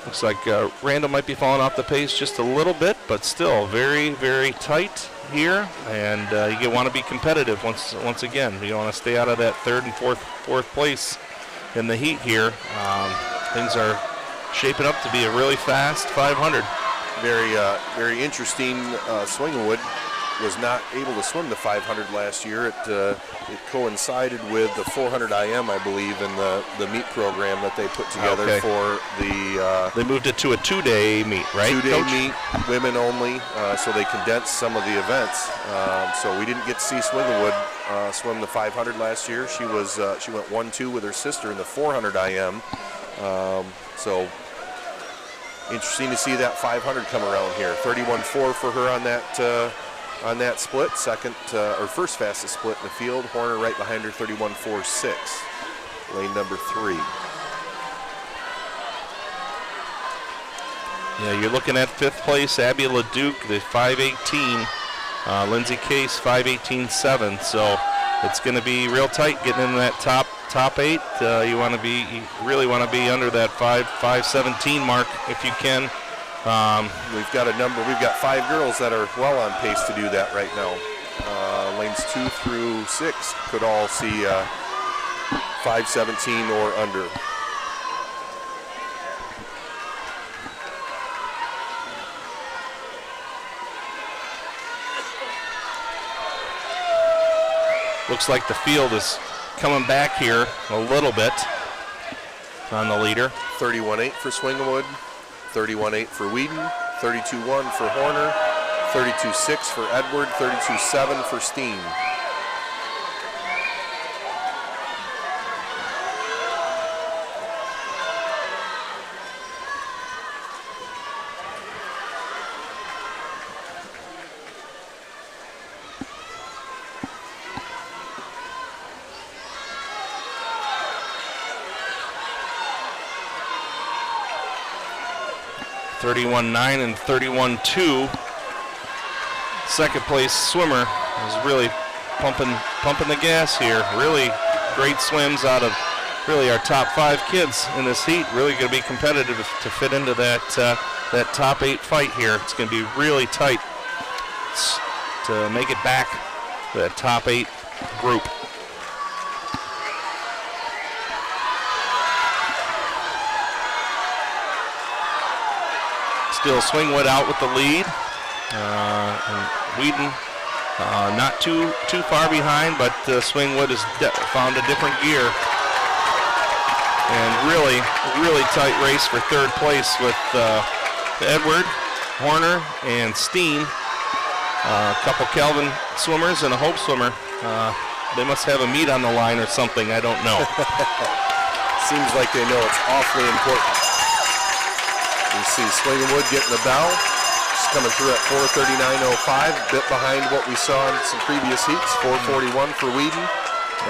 Looks like Randall might be falling off the pace just a little bit, but still very, very tight here. And you want to be competitive once again. You want to stay out of that third and fourth place in the heat here. Things are shaping up to be a really fast 500. Very interesting. Swingwood was not able to swim the 500 last year. It coincided with the 400 IM, I believe, in the meet program that they put together for the. They moved it to a 2-day meet, right? 2-day Coach? meet, women only. So they condensed some of the events. So we didn't get to see Swingwood swim the 500 last year. She went 1-2 with her sister in the 400 IM. So. Interesting to see that 500 come around here. 31.4 for her on that split. First fastest split in the field. Horner right behind her, 31.46. Lane number 3. Yeah, you're looking at 5th place, Abby LeDuc, the 5:18. Lindsay Case, 5:18.7. So it's going to be real tight getting in that top 8. You really want to be under that 5:17 mark if you can. We've got 5 girls that are well on pace to do that right now. Lanes 2 through 6 could all see 5:17 or under. Looks like the field is coming back here a little bit on the leader. 31-8 for Swingwood, 31-8 for Whedon, 32-1 for Horner, 32-6 for Edward, 32-7 for Steen. (31-9) and 31-2. Second place swimmer is really pumping the gas here. Really great swims out of really our top 5 kids in this heat. Really going to be competitive to fit into that that top 8 fight here. It's going to be really tight to make it back to that top 8 group. Still Swingwood out with the lead. And Whedon not too far behind, but Swingwood has found a different gear. And really tight race for third place with Edward, Horner, and Steen. A couple Calvin swimmers and a Hope swimmer. They must have a meet on the line or something, I don't know. Seems like they know it's awfully important. You see Swingwood getting the bell. She's coming through at 4:39.05, bit behind what we saw in some previous heats. 4:41 for Whedon,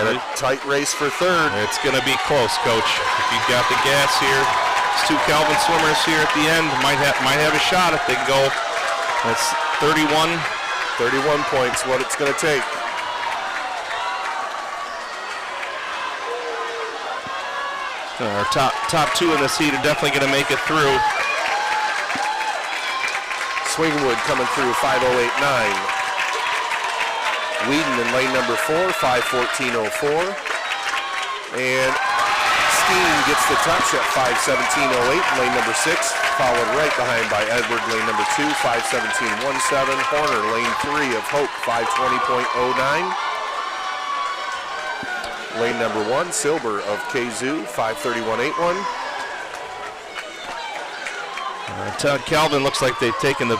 and a tight race for third. It's going to be close, Coach. If you've got the gas here, these 2 Calvin swimmers here at the end might have a shot if they go. That's 31 points, what it's going to take. Our top 2 in this heat are definitely going to make it through. Swingwood coming through 5:08.9. Whedon in lane number 4, 5:14.04. And Steen gets the touch at 5:17.08, lane number 6, followed right behind by Edward, lane number 2, 5:17.17. Horner, lane 3 of Hope, 5:20.09. Lane number 1, Silver of Kazoo, 5:31.81. Calvin looks like they've taken the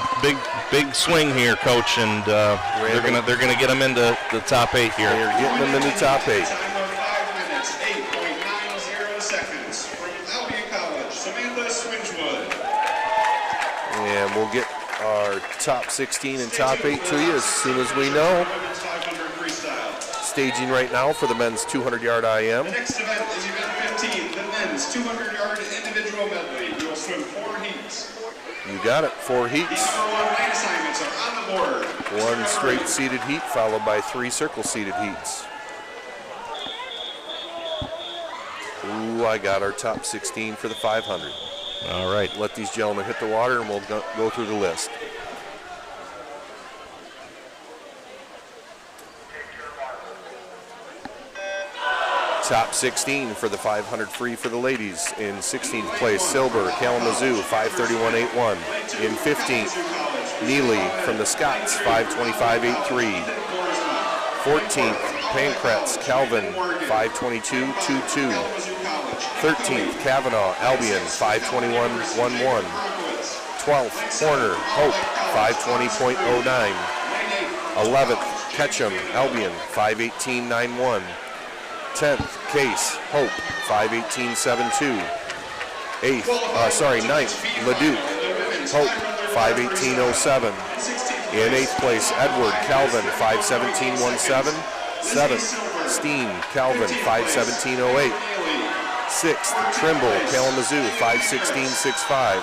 big swing here, Coach, and they're gonna get them into the top 8 here. They're getting them into the top 8. Time of 5 minutes, 8.90 seconds from Albion College, Samantha Swinchwood. And we'll get our top 16 and top 8 to you as soon as we know. Women's 500 freestyle. Staging right now for the men's 200-yard IM. The next event is event 15, the men's 200-yard individual medley. We will swim 4 heats. You got it, 4 heats. The number 1 lane assignments are on the board. 1 straight seated heat followed by 3 circle seated heats. Ooh, I got our top 16 for the 500. All right. Let these gentlemen hit the water and we'll go through the list. Top 16 for the 500 free for the ladies. In 16th place, Silver, Kalamazoo, 5:31.81. In 15th, Neely from the Scots, 5:25.83. 14th, Pancratz, Calvin, 5:22.22. 13th, Kavanaugh, Albion, 5:21.11. 12th, Horner, Hope, 5:20.09. 11th, Ketchum, Albion, 5:18.91. 10th, Case, Hope, 5:18.72. 9th, Leduc, Hope, 5:18.07. In 8th place, Edward, Calvin, 5:17.17. 7th, Steen, Calvin, 5:17.08. 6th, Trimble, Kalamazoo, 5:16.65.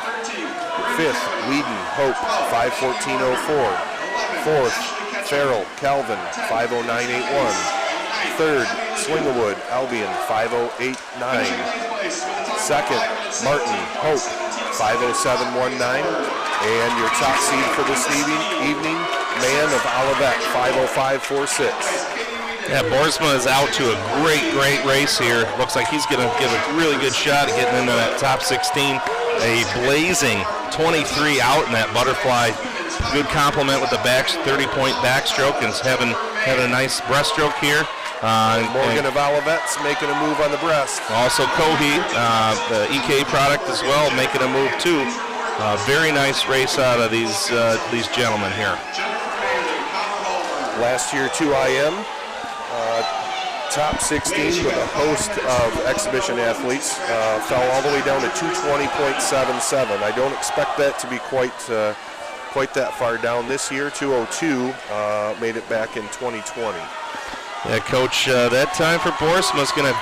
5th, Whedon, Hope, 5:14.04. 4th, Farrell, Calvin, 5:09.81. 3rd, Swingwood, Albion, 5:08.9. 2nd, Martin, Hope, 5:07.19. And your top seed for this evening, Man of Olivet, 5:05.46. Yeah, Boersma is out to a great race here. Looks like he's going to give a really good shot at getting into that top 16. A blazing 23 out in that butterfly. Good compliment with the 30-point backstroke and having a nice breaststroke here. Morgan of Olivet's making a move on the breast. Also Coheed, the EK product as well, making a move too. Very nice race out of these gentlemen here. Last year, 2IM, top 16 with a host of exhibition athletes, fell all the way down to 220.77. I don't expect that to be quite that far down this year. 202 made it back in 2020. Yeah, Coach, that time for Boersma is gonna.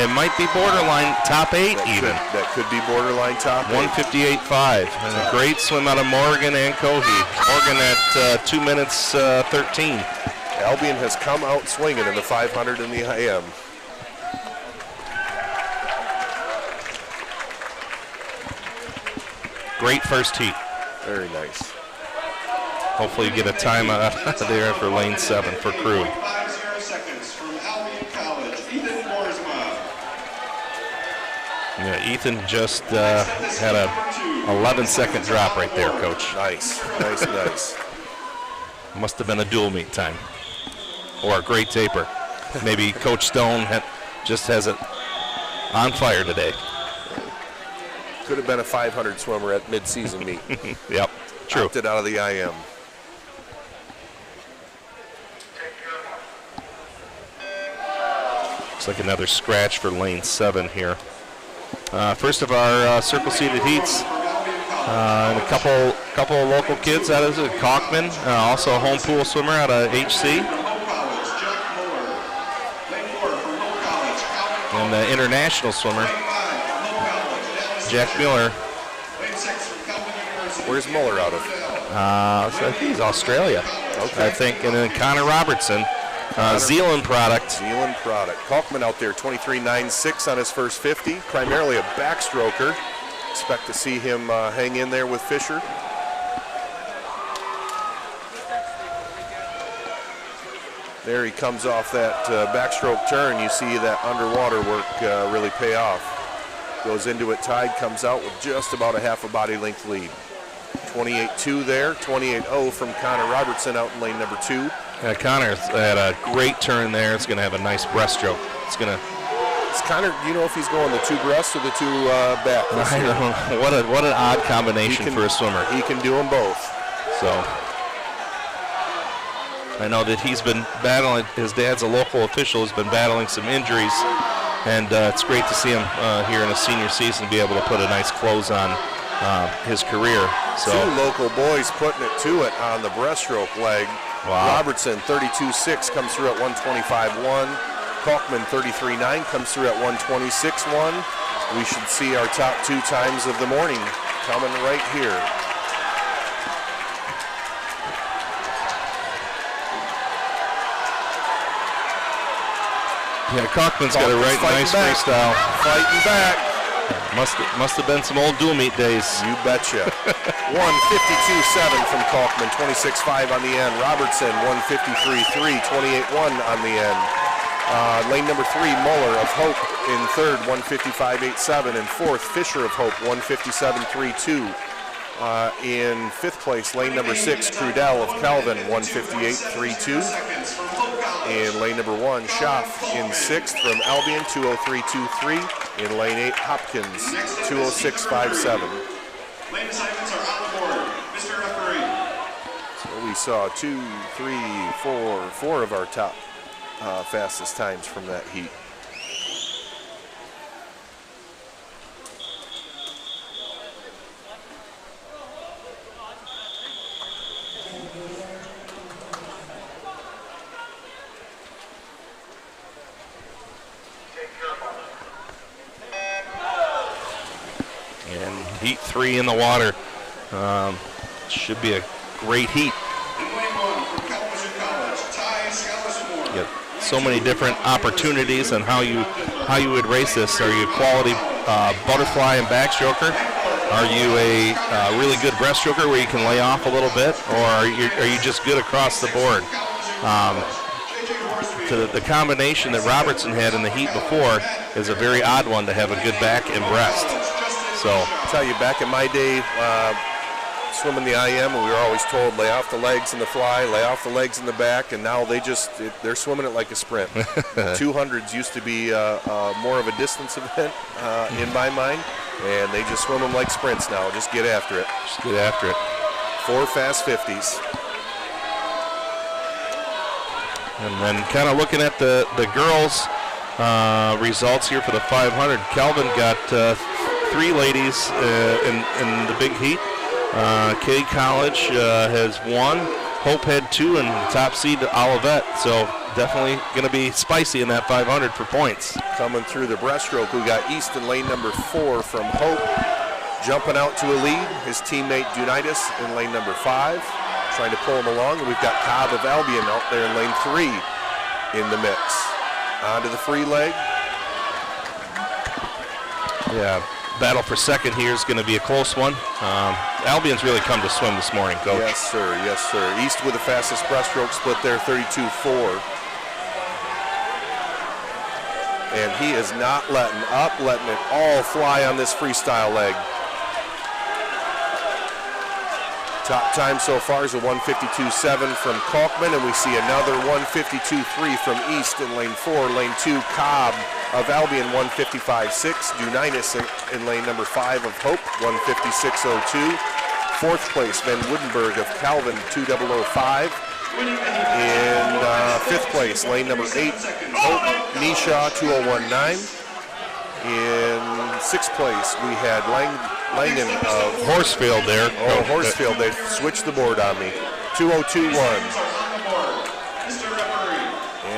It might be borderline top 8 even. That could be borderline top 8. 158.5, and a great swim out of Morgan and Coheed. Morgan at 2 minutes 13. Albion has come out swinging in the 500 in the IM. Great first heat. Very nice. Hopefully you get a time out there for lane 7 for crew. 50 seconds from Albion College, Ethan Boersma. Yeah, Ethan just had a 11-second drop right there, Coach. Nice, nice, nice. Must have been a dual meet time. Or a great taper. Maybe Coach Stone just has it on fire today. Could have been a 500 swimmer at mid-season meet. Yep, true. Opted out of the IM. Looks like another scratch for lane 7 here. First of our circle-seated heats. And a couple of local kids out of Kaufman, also a home pool swimmer out of HC. And the international swimmer, Jack Miller. Where's Muller out of? So I think he's Australia. Okay. I think. And then Connor Robertson, Zealand product. Zealand product. Kalkman out there, 23.96 on his first 50. Primarily a backstroker. Expect to see him hang in there with Fisher. There he comes off that backstroke turn. You see that underwater work really pay off. Goes into it tied, comes out with just about a half a body length lead. 28.2 there, 28.0 from Connor Robertson out in lane number 2. Yeah, Connor's had a great turn there. It's going to have a nice breaststroke. It's Connor, do you know if he's going the 2 breast or the 2 back? I don't know. What an odd combination for a swimmer. He can do them both. So I know that he's been battling, his dad's a local official, has been battling some injuries, and it's great to see him here in a senior season be able to put a nice close on his career. So 2 local boys putting it to it on the breaststroke leg. Wow. Robertson, 32.6, comes through at 125.1. Kalkman, 33.9, comes through at 126.1. We should see our top 2 times of the morning coming right here. yeah, Kalkman's got a right nice back. freestyle. Fighting back. Must have been some old dual meet days. You betcha. 152.7 from Kalkman, 26.5 on the end. Robertson, 153.3, 28.1 on the end. Lane number 3, Muller of Hope in third, 155.87. And fourth, Fisher of Hope, 157.32. In fifth place, lane number 6, Crudell of Calvin, 158.32. In lane number 1, Schaff in sixth from Albion, 203.23. In lane 8, Hopkins, 206.57. Lane assignments are on the board. Mr. Referee. So we saw 2, 3, 4 of our top fastest times from that heat. And heat 3 in the water. Should be a great heat. Get so many different opportunities on how you would race this. Are you a quality butterfly and backstroker? Are you a really good breaststroker where you can lay off a little bit, or are you just good across the board? The combination that Robertson had in the heat before is a very odd one to have a good back and breast. So I'll tell you, back in my day, swimming the IM, and we were always told lay off the legs in the fly, lay off the legs in the back, and now they're swimming it like a sprint. 200s used to be more of a distance event in my mind, and they just swim them like sprints now. Just get after it. Just get after it. 4 fast 50s. And then kind of looking at the girls' results here for the 500. Calvin got 3 ladies in the big heat. K College has 1. Hope had 2, and top seed Olivet. So definitely going to be spicy in that 500 for points. Coming through the breaststroke, we got East in lane number 4 from Hope. Jumping out to a lead, his teammate Dunitis in lane number 5. Trying to pull him along, and we've got Cobb of Albion out there in lane 3 in the mix. Onto the free leg. Yeah, battle for second here is going to be a close one. Albion's really come to swim this morning, Coach. Yes, sir. Yes, sir. East with the fastest breaststroke split there, 32.4. And he is not letting up, letting it all fly on this freestyle leg. Top time so far is a 152.7 from Kalkman, and we see another 152.3 from East in lane 4. Lane 2, Cobb of Albion, 155.6. Dunitis in lane number 5 of Hope, 156.02. Fourth place, Van Woudenberg of Calvin, 2005. In fifth place, lane number 8, Hope Nisha, 2019. In sixth place, we had Langen of Horsfield there. Oh, Horsfield, they switched the board on me. 2021.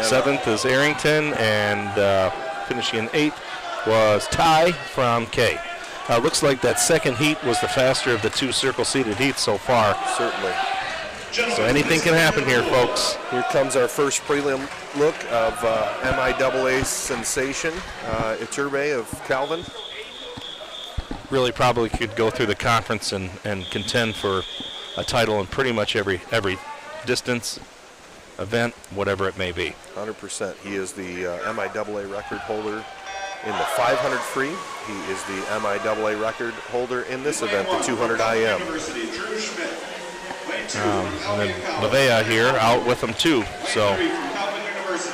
Seventh is Arrington, and finishing in 8th was Ty from K. Looks like that second heat was the faster of the 2 circle-seated heats so far. Certainly. So anything can happen here, folks. Here comes our first prelim look of MIAA sensation, Iturbe of Calvin. Really probably could go through the conference and contend for a title in pretty much every distance, event, whatever it may be. 100%. He is the MIAA record holder in the 500 free. He is the MIAA record holder in this event, the 200 IM. And then Levea here out with them too. So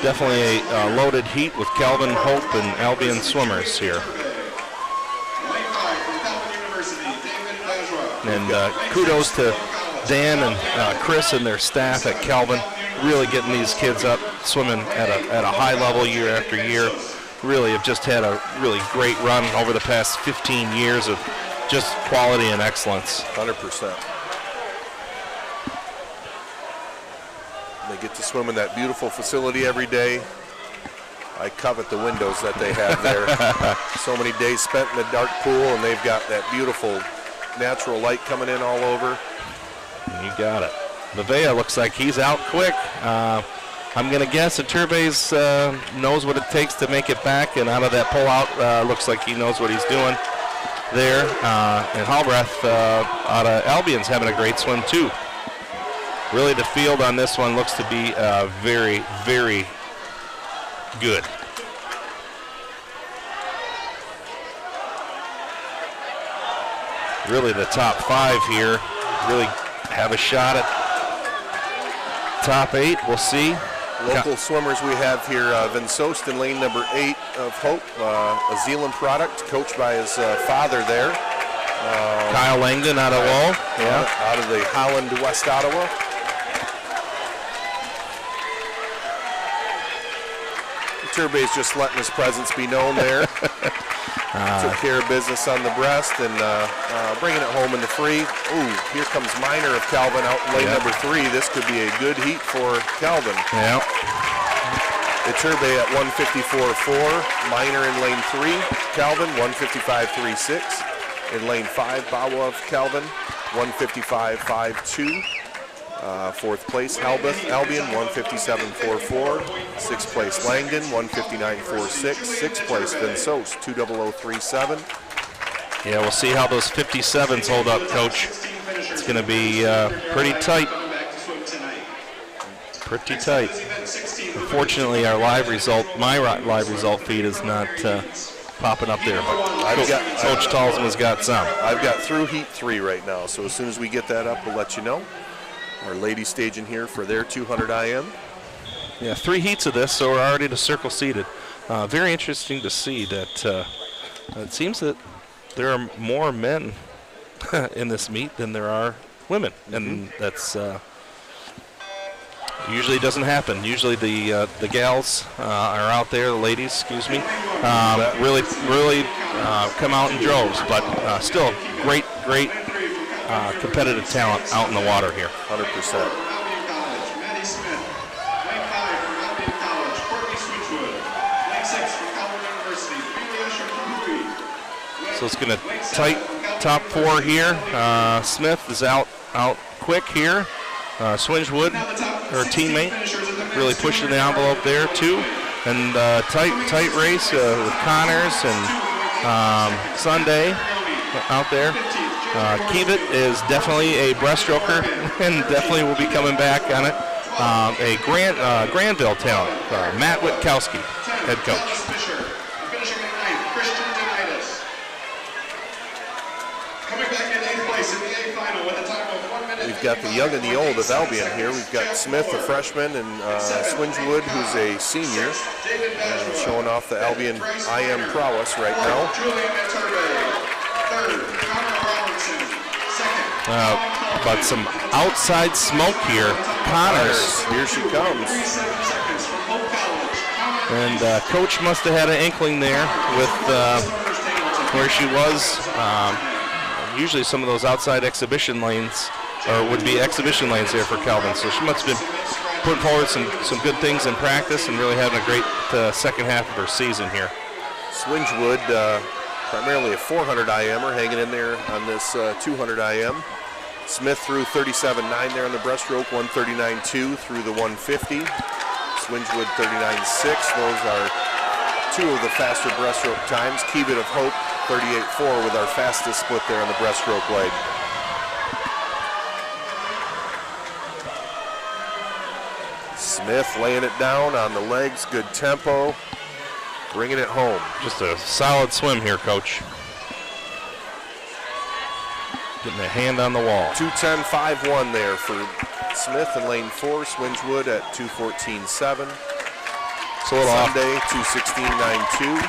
definitely a loaded heat with Calvin, Hope, and Albion swimmers here. And kudos to Dan and Chris and their staff at Calvin, really getting these kids up swimming at a high level year after year. Really have just had a really great run over the past 15 years of just quality and excellence. 100%. They get to swim in that beautiful facility every day. I covet the windows that they have there. So many days spent in a dark pool, and they've got that beautiful natural light coming in all over. You got it. Levea looks like he's out quick. I'm going to guess Iturbe's knows what it takes to make it back, and out of that pull-out, looks like he knows what he's doing there. And Halbrath out of Albion's having a great swim, too. Really, the field on this one looks to be very, very good. Really, the top 5 here really have a shot at top 8. We'll see. Local swimmers we have here, Van Soest in lane number 8 of Hope, a Zeeland product, coached by his father there. Kyle Langdon out of Wall. Yeah, out of the Holland, West Ottawa. Turbay's just letting his presence be known there. Took care of business on the breast and bringing it home in the free. Ooh, here comes Minor of Calvin out in lane number 3. This could be a good heat for Calvin. Yeah. Iturbe at 154.4. Minor in lane 3. Calvin 155.36. In lane 5, Bawa of Calvin 155.52. Fourth place, Halbeth, Albion, 157.44. Sixth place, Langdon, 159.46. Sixth place, Van Soest, 200.37. Yeah, we'll see how those 57s hold up, Coach. It's going to be pretty tight. Pretty tight. Unfortunately, our live result, my live result feed is not popping up there. But Coach Talsman's got some. I've got through heat 3 right now, so as soon as we get that up, we'll let you know. Our ladies staging here for their 200 IM. Yeah, 3 heats of this, so we're already to circle seated. Very interesting to see that it seems that there are more men in this meet than there are women, and that's usually doesn't happen. Usually the gals are out there, the ladies, excuse me, really come out in droves, but still great competitive talent out in the water here. 100%. So it's going to tight top 4 here. Smith is out quick here. Swingewood, her teammate, really pushing the envelope there too. And tight race with Connors and Sunday out there. Kiewit is definitely a breaststroker and definitely will be coming back on it. A Granville talent, Matt Witkowski, head coach. We've got the young and the old of Albion here. We've got Smith, a freshman, and Swingewood, who's a senior, showing off the Albion IM prowess right now. But some outside smoke here. Connors. Here she comes. And coach must have had an inkling there with where she was. Usually some of those outside exhibition lanes, or would be exhibition lanes there for Calvin. So she must have been putting forward some good things in practice and really having a great second half of her season here. Swingewood, primarily a 400 IMer, hanging in there on this 200 IM. Smith threw 37.9 there on the breaststroke, 139.2 through the 150. Swingewood 39.6. Those are 2 of the faster breaststroke times. Kiewit of Hope 38.4 with our fastest split there on the breaststroke leg. Smith laying it down on the legs, good tempo, bringing it home. Just a solid swim here, coach. Getting a hand on the wall. 2:10.51 there for Smith in lane 4. Swingewood at 2:14.7. It's a little Sunday, 2:16.92.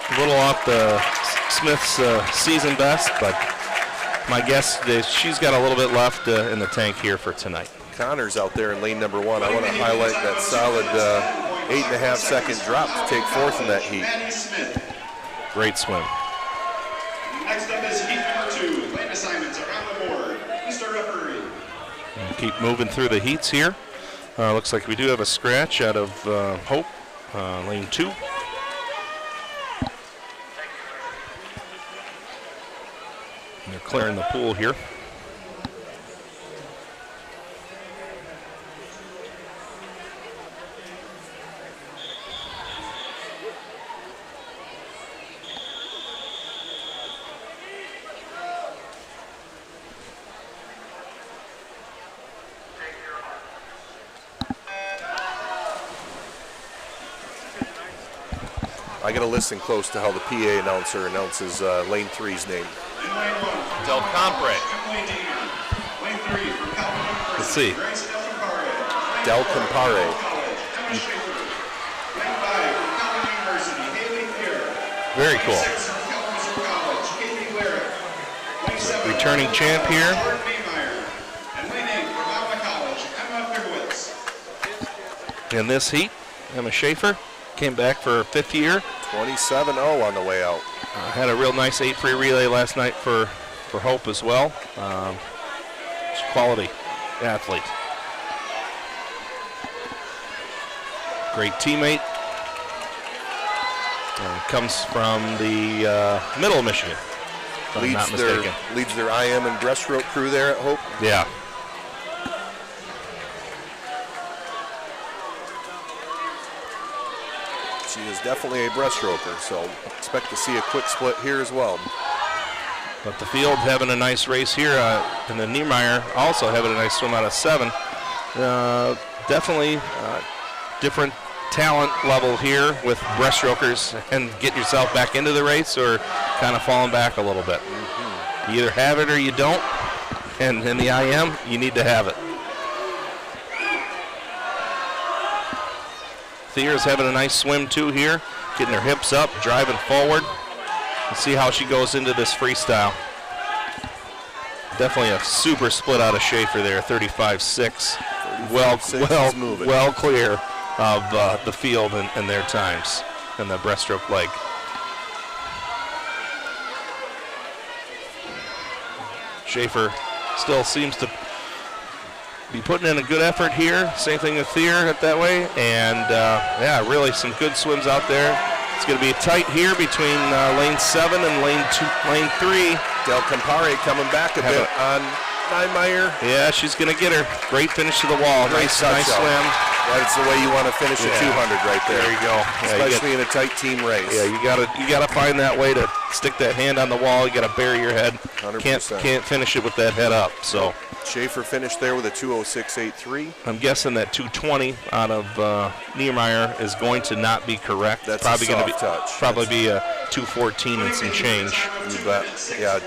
A little off the Smith's season best, but my guess is she's got a little bit left in the tank here for tonight. Connors out there in lane number 1. I want to highlight that solid 8.5 second drop to take 4th in that heat. Great swim. Next up is heat number 2. Lane assignments around the board. Mr. Referee. And keep moving through the heats here. Looks like we do have a scratch out of Hope, lane 2. And they're clearing the pool here. I got to listen close to how the PA announcer announces lane 3's name. Del Compre. Let's see. Del Compare. Very cool. Returning champ here. In this heat, Emma Schaefer came back for her 5th year. 27-0 on the way out. Had a real nice 8 free relay last night for Hope as well. She's a quality athlete. Great teammate. And comes from the middle of Michigan, if I'm not mistaken. Leads their IM and breaststroke crew there at Hope. Yeah. She is definitely a breaststroker, so expect to see a quick split here as well. But the field having a nice race here, and the Niemeyer also having a nice swim out of 7. Definitely different talent level here with breaststrokers and get yourself back into the race, or kind of falling back a little bit? You either have it or you don't, and in the IM, you need to have it. Thier's having a nice swim too here, getting her hips up, driving forward. Let's see how she goes into this freestyle. Definitely a super split out of Schaefer there, 35.6. Well clear of the field and their times in the breaststroke leg. Schaefer still seems to be putting in a good effort here. Same thing with Thier that way. And yeah, really some good swims out there. It's going to be tight here between lane 7 and lane 3. Del Campari coming back a bit on Niemeyer. Yeah, she's going to get her. Great finish to the wall. Nice swim. That's the way you want to finish a 200 right there. There you go. Especially in a tight team race. Yeah, you gotta find that way to stick that hand on the wall. You gotta bury your head. 100%. Can't finish it with that head up. So Schaefer finished there with a 206.83. I'm guessing that 220 out of Niemeyer is going to not be correct. That's probably going to probably be a 214 and some change. You bet. Yeah,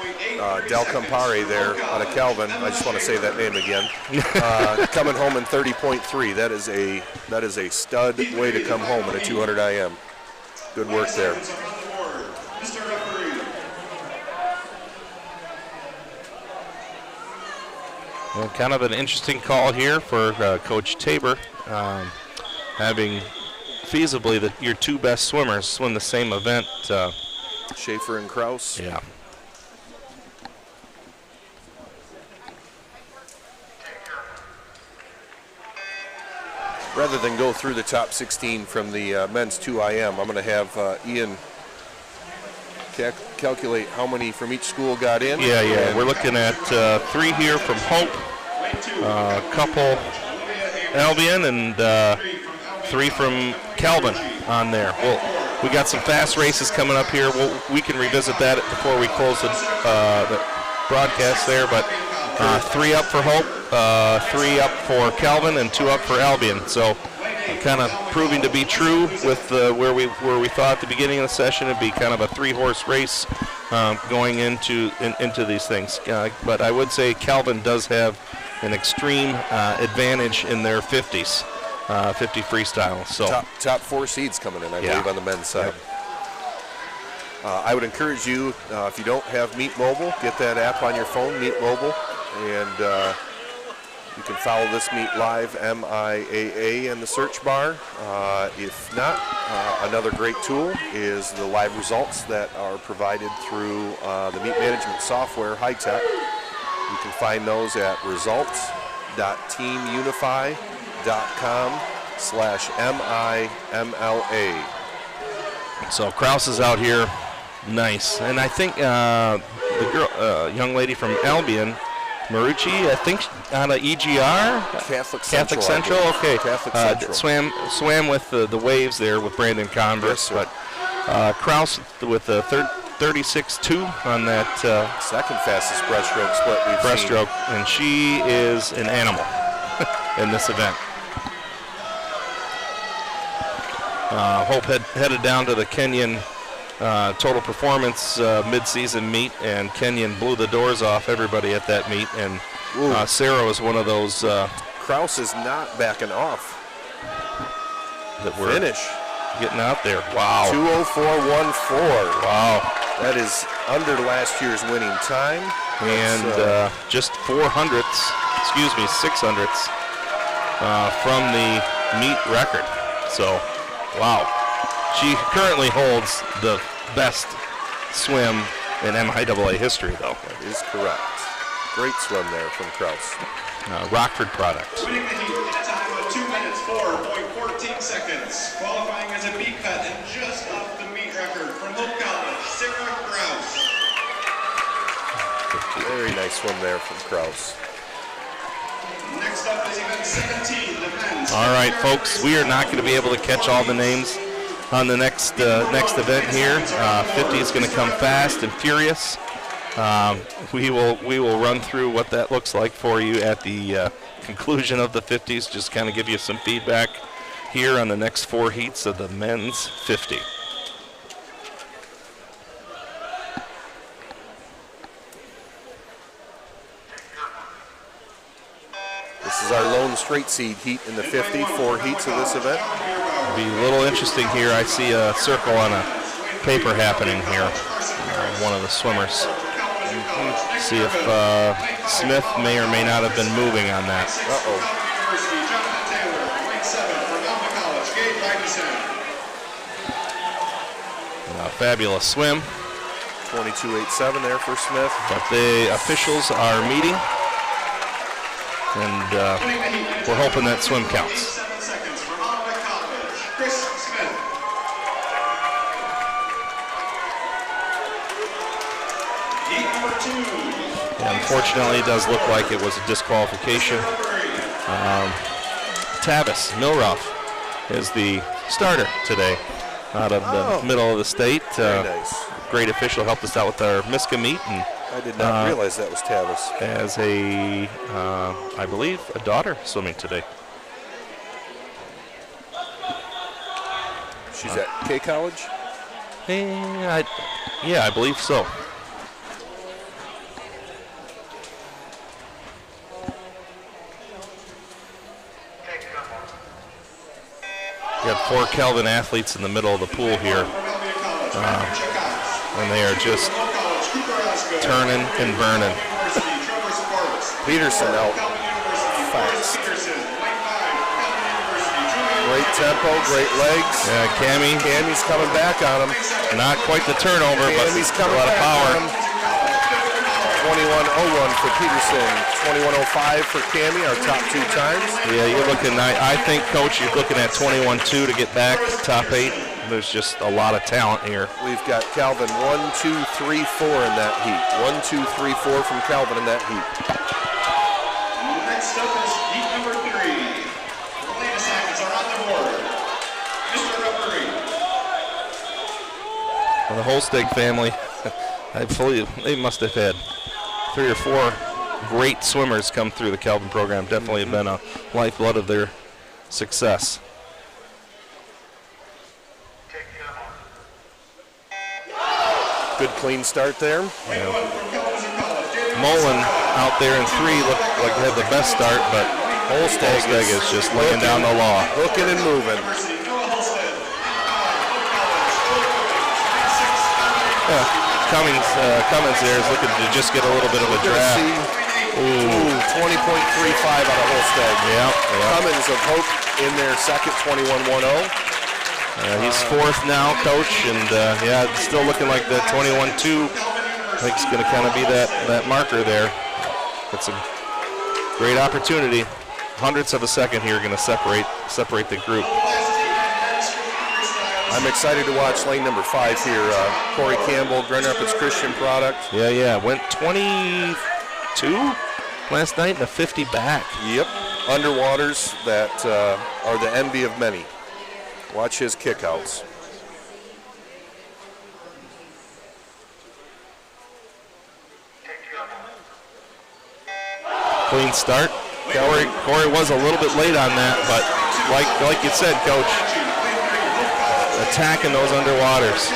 Del Campari there out of Calvin. I just want to say that name again. Coming home in 30.3. That is a stud way to come home in a 200 IM. Good work there. Well, kind of an interesting call here for Coach Tabor, having feasibly your two best swimmers swim the same event. Schaefer and Kraus. Yeah. Rather than go through the top 16 from the men's 2 IM, I'm going to have Ian calculate how many from each school got in. Yeah. We're looking at 3 here from Hope, a couple Albion, and 3 from Calvin on there. We got some fast races coming up here. We can revisit that before we close the broadcast there, but 3 up for Hope, 3 up for Calvin, and 2 up for Albion. So kind of proving to be true with where we thought at the beginning of the session it'd be kind of a 3-horse race going into these things. But I would say Calvin does have an extreme advantage in their 50s, 50 freestyle. So top 4 seeds coming in, I believe, on the men's side. I would encourage you, if you don't have Meet Mobile, get that app on your phone, Meet Mobile, and you can follow this meet live, MIAA, in the search bar. If not, another great tool is the live results that are provided through the meet management software, High-Tech. You can find those at results.teamunify.com/MIMLA. So Kraus is out here, nice. And I think the girl, young lady from Albion, Marucci, I think out of EGR? Catholic Central, okay. Catholic Central. Swam with the waves there with Brandon Converse, yes, but Kraus with the 36.2 on that second fastest breaststroke split we've breaststroke, and she is an animal in this event. Hope headed down to the Kenyon Total Performance mid-season meet, and Kenyon blew the doors off everybody at that meet, and Sarah was one of those. Kraus is not backing off. That we're finish. Getting out there. Wow. 2:04.14. Wow. That is under last year's winning time. And just 600ths from the meet record. So, wow. She currently holds the best swim in MIAA history, though. That is correct. Great swim there from Kraus. Rockford product. Winning the heat in a time of 2 minutes, 4.14 seconds. Qualifying as a B cut and just off the meet record from Hope College, Sarah Kraus. Very nice swim there from Kraus. Next up is event 17, the men's. All right, folks, we are not going to be able to catch all the names on the next event here. 50 is going to come fast and furious. We will run through what that looks like for you at the conclusion of the 50s, just kind of give you some feedback here on the next 4 heats of the men's 50. This is our lone straight seed heat in the 50, 4 heats of this event. Be a little interesting here. I see a circle on a paper happening here. One of the swimmers. See if Smith may or may not have been moving on that. Fabulous swim. 22.87 there for Smith. But the officials are meeting, and we're hoping that swim counts. Unfortunately, it does look like it was a disqualification. Tavis Milroff is the starter today out of the middle of the state. Very nice. Great official, helped us out with our Miska meet. And I did not realize that was Tavis. As I believe, a daughter swimming today. She's at K College? Yeah, I believe so. We got 4 Kelvin athletes in the middle of the pool here. And they are just turning and burning. Peterson out fast. Great tempo, great legs. Yeah, Cammy's coming back on him. Not quite the turnover, but Cammy's a coming lot of back power. on him. 21.01 for Peterson, 21.05 for Cammy, our top 2 times. Yeah, you're looking, I think, Coach, you're looking at 21.2 to get back, top 8. There's just a lot of talent here. We've got Calvin 1, 2, 3, 4 in that heat. 1, 2, 3, 4 from Calvin in that heat. Next up is heat number 3. The lane assignments are on the board. Mr. Referee. Well, the Holsteg family, I believe they must have had 3 or 4 great swimmers come through the Calvin program. Definitely have been a lifeblood of their success. Good clean start there. Yeah. Mullen out there in 3 looked like they had the best start, but Holsteg is just laying down the law. Hooking and moving. Yeah. Cummins there is looking to just get a little bit of a draft. Ooh, 20.35 out of Holsteg. Yeah. Cummins of Hope in their second, 21.10. He's 4th now, Coach, and yeah, it's still looking like that 21.2. I think it's going to kind of be that marker there. It's a great opportunity. Hundredths of a second here going to separate the group. I'm excited to watch lane number 5 here. Corey Campbell, Grand Rapids Christian product. Yeah. Went 22 last night and a 50 back. Yep. Underwaters that are the envy of many. Watch his kickouts. Clean start. Corey was a little bit late on that, but like you said, Coach, attacking those underwaters.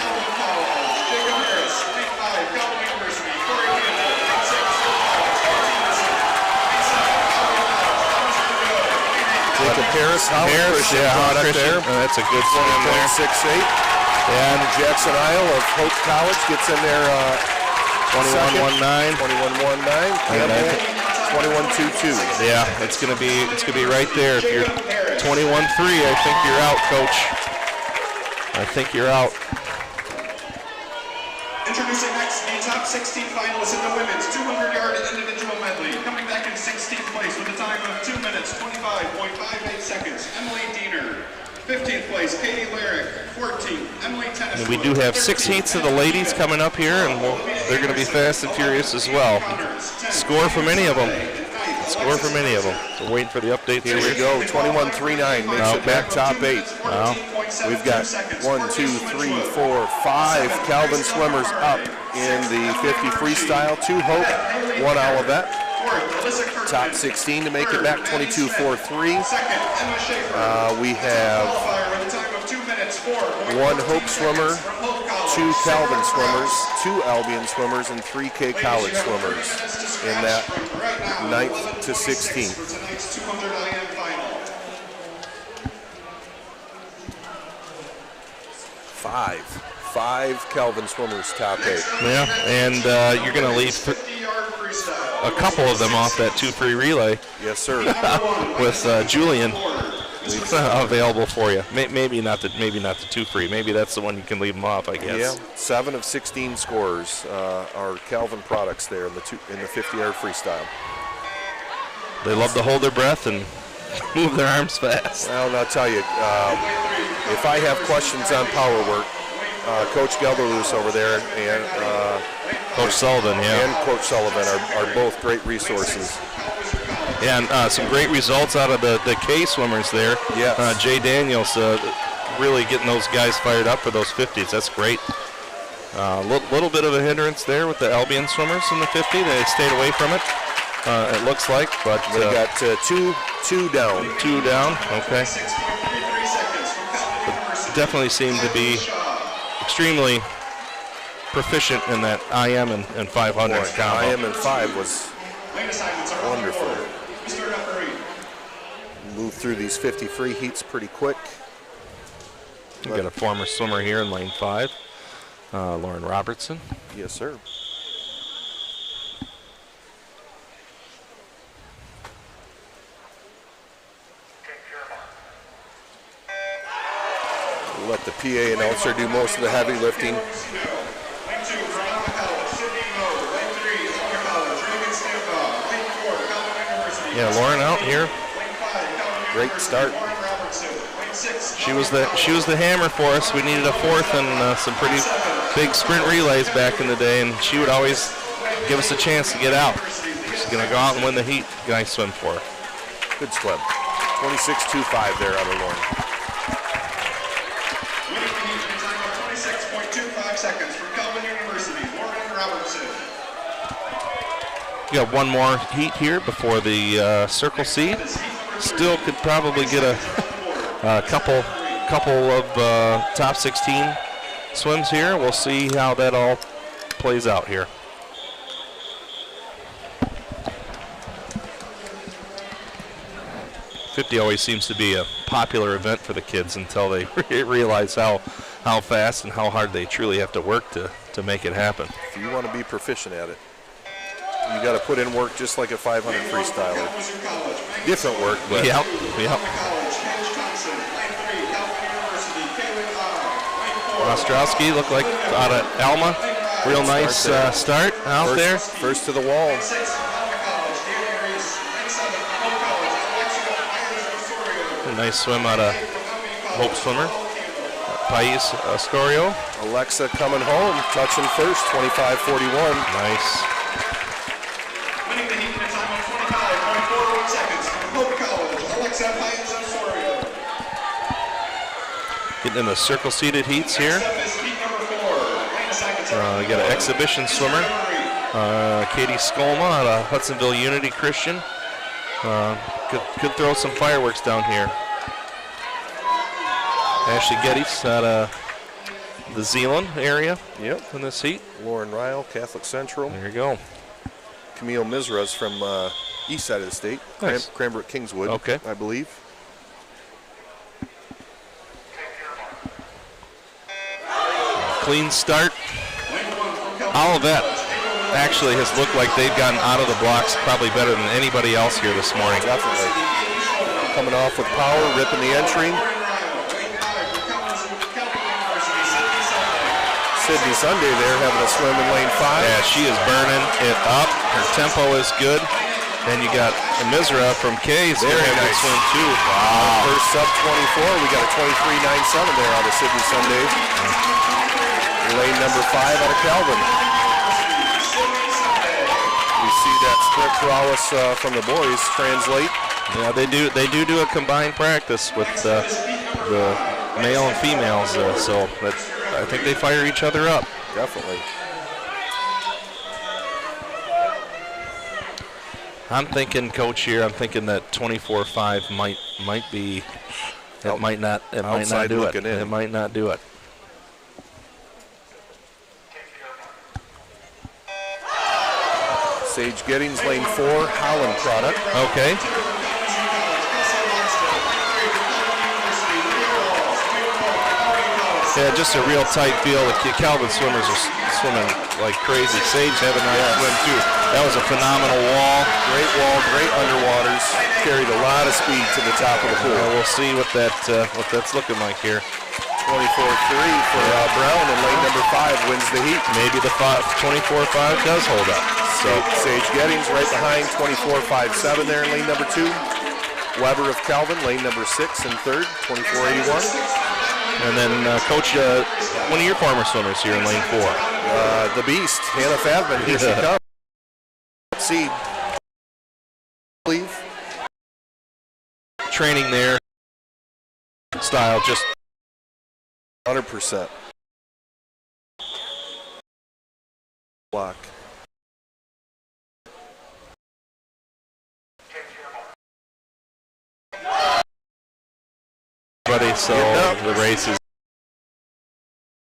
Jacob Harris, product there. That's a good swim there. 6.8. And Jackson Isle of Hope College gets in there 21.19. 21.19. Campbell 21.22. Yeah, it's gonna be right there. If you're 21.3, I think you're out, Coach. I think you're out. Introducing next the top 16 finalists in the women's 200-yard individual medley. Coming back in 16th place with a time of 2 minutes, 25.58 seconds, Emily Diener. 15th place, Katie Lyric. 14th, Emily Tennis. We do have 6 heats of the ladies coming up here, and they're going to be fast and furious as well. Score from any of them. Score from any of them. So waiting for the update. Here we go. 21.39 makes it back top 8. Wow. We've got 1, 2, 3, 4, 5 Calvin swimmers up in the 50 freestyle. 2 Hope, 1 Olivet. top 16 to make it back, 22.43. Second, Emma Schaefer. We have Qualifier with a time of 2 minutes, 1 Hope swimmer, 2 Calvin swimmers, 2 Albion swimmers, and 3 K College swimmers in that 9th to 16th. For tonight's 200 IM final. 5 Calvin swimmers top 8. Yeah, and you're going to leave 50-yard freestyle. a couple of them off that 2 free relay Yes, sir. with Julian available for you. Maybe not the 2 free. Maybe that's the one you can leave them off, I guess. Yeah, 7 of 16 scorers are Calvin products there in the 50-yard freestyle. They love to hold their breath and move their arms fast. Well, I'll tell you, if I have questions on power work, Coach Gelderloos over there and Coach Sullivan, and Coach Sullivan are both great resources. And some great results out of the K swimmers there. Yes. Jay Daniels really getting those guys fired up for those 50s. That's great. Little bit of a hindrance there with the Albion swimmers in the 50. They stayed away from it, it looks like. But They got two down. 2 down, okay. But definitely seem to be extremely proficient in that IM and 500 combo. IM and 5 was wonderful. Move through these 50 free heats pretty quick. We got a former swimmer here in lane 5, Lauren Robertson. Yes, sir. We'll let the PA announcer do most of the heavy lifting. Yeah, Lauren out here. Great start. She was the hammer for us. We needed a 4th and some pretty big sprint relays back in the day, and she would always give us a chance to get out. She's going to go out and win the heat. Nice swim for her. Good swim. 26.25 there out of Lauren. Winning the heat in time of 26.25 seconds from Calvin University, Lauren Robertson. We got one more heat here before the Circle C. Still could probably get a couple of top 16 swims here. We'll see how that all plays out here. '50 always seems to be a popular event for the kids until they realize how fast and how hard they truly have to work to make it happen. If you want to be proficient at it, you got to put in work just like a 500 freestyler. Different work, but Yep. Ostrowski looked like out of Alma. Real nice start out there. First to the wall. A nice swim out of Hope swimmer. Pais Ascorio. Alexa coming home, touching first, 25.41. Nice. Winning the heat in a time of 25.41 seconds from Hope College, Alexa Pais Osorio. Getting in the circle seated heats here. Next up is heat number 4. We got an exhibition swimmer. Katie Skolma out of Hudsonville Unity Christian. Could throw some fireworks down here. Ashley Geddes out of the Zeeland area. Yep. In this heat. Lauren Ryle, Catholic Central. There you go. Camille Mizra's from east side of the state. Nice. Cranbrook Kingswood, Okay. I believe. Clean start. Olivet actually has looked like they've gotten out of the blocks probably better than anybody else here this morning. Definitely. Coming off with power, ripping the entry. Sydney Sunday there having a swim in lane 5. Yeah, she is burning it up. Her tempo is good. And you got Mizra from K's there having a swim too. Wow. First sub 24. We got a 23.97 there out of Sydney Sunday. Lane number 5 out of Calvin. We see that sprint prowess from the boys translate. Yeah, they do a combined practice with the male and females, so I think they fire each other up. Definitely. I'm thinking, Coach, here. I'm thinking that 24-5 might be. It might not. It might not do it. It might not do it. Sage Giddings, lane 4, Holland product. Okay. Yeah, just a real tight field. The Calvin swimmers are swimming like crazy. Sage had a nice swim too. That was a phenomenal wall. Great wall, great underwaters. Carried a lot of speed to the top of the pool. We'll see what that's looking like here. 24-3 for Brown, and lane number 5 wins the heat. Maybe the 24-5 does hold up. So Sage Giddings right behind 24-5-7 there in lane number 2. Weber of Calvin, lane number 6 and 3rd, 24-81. And then, Coach, one of your former swimmers here in lane 4. The Beast, Hannah Fadman, here she comes. Seed. Training there. Style just 100%. Block. Buddy, so the race is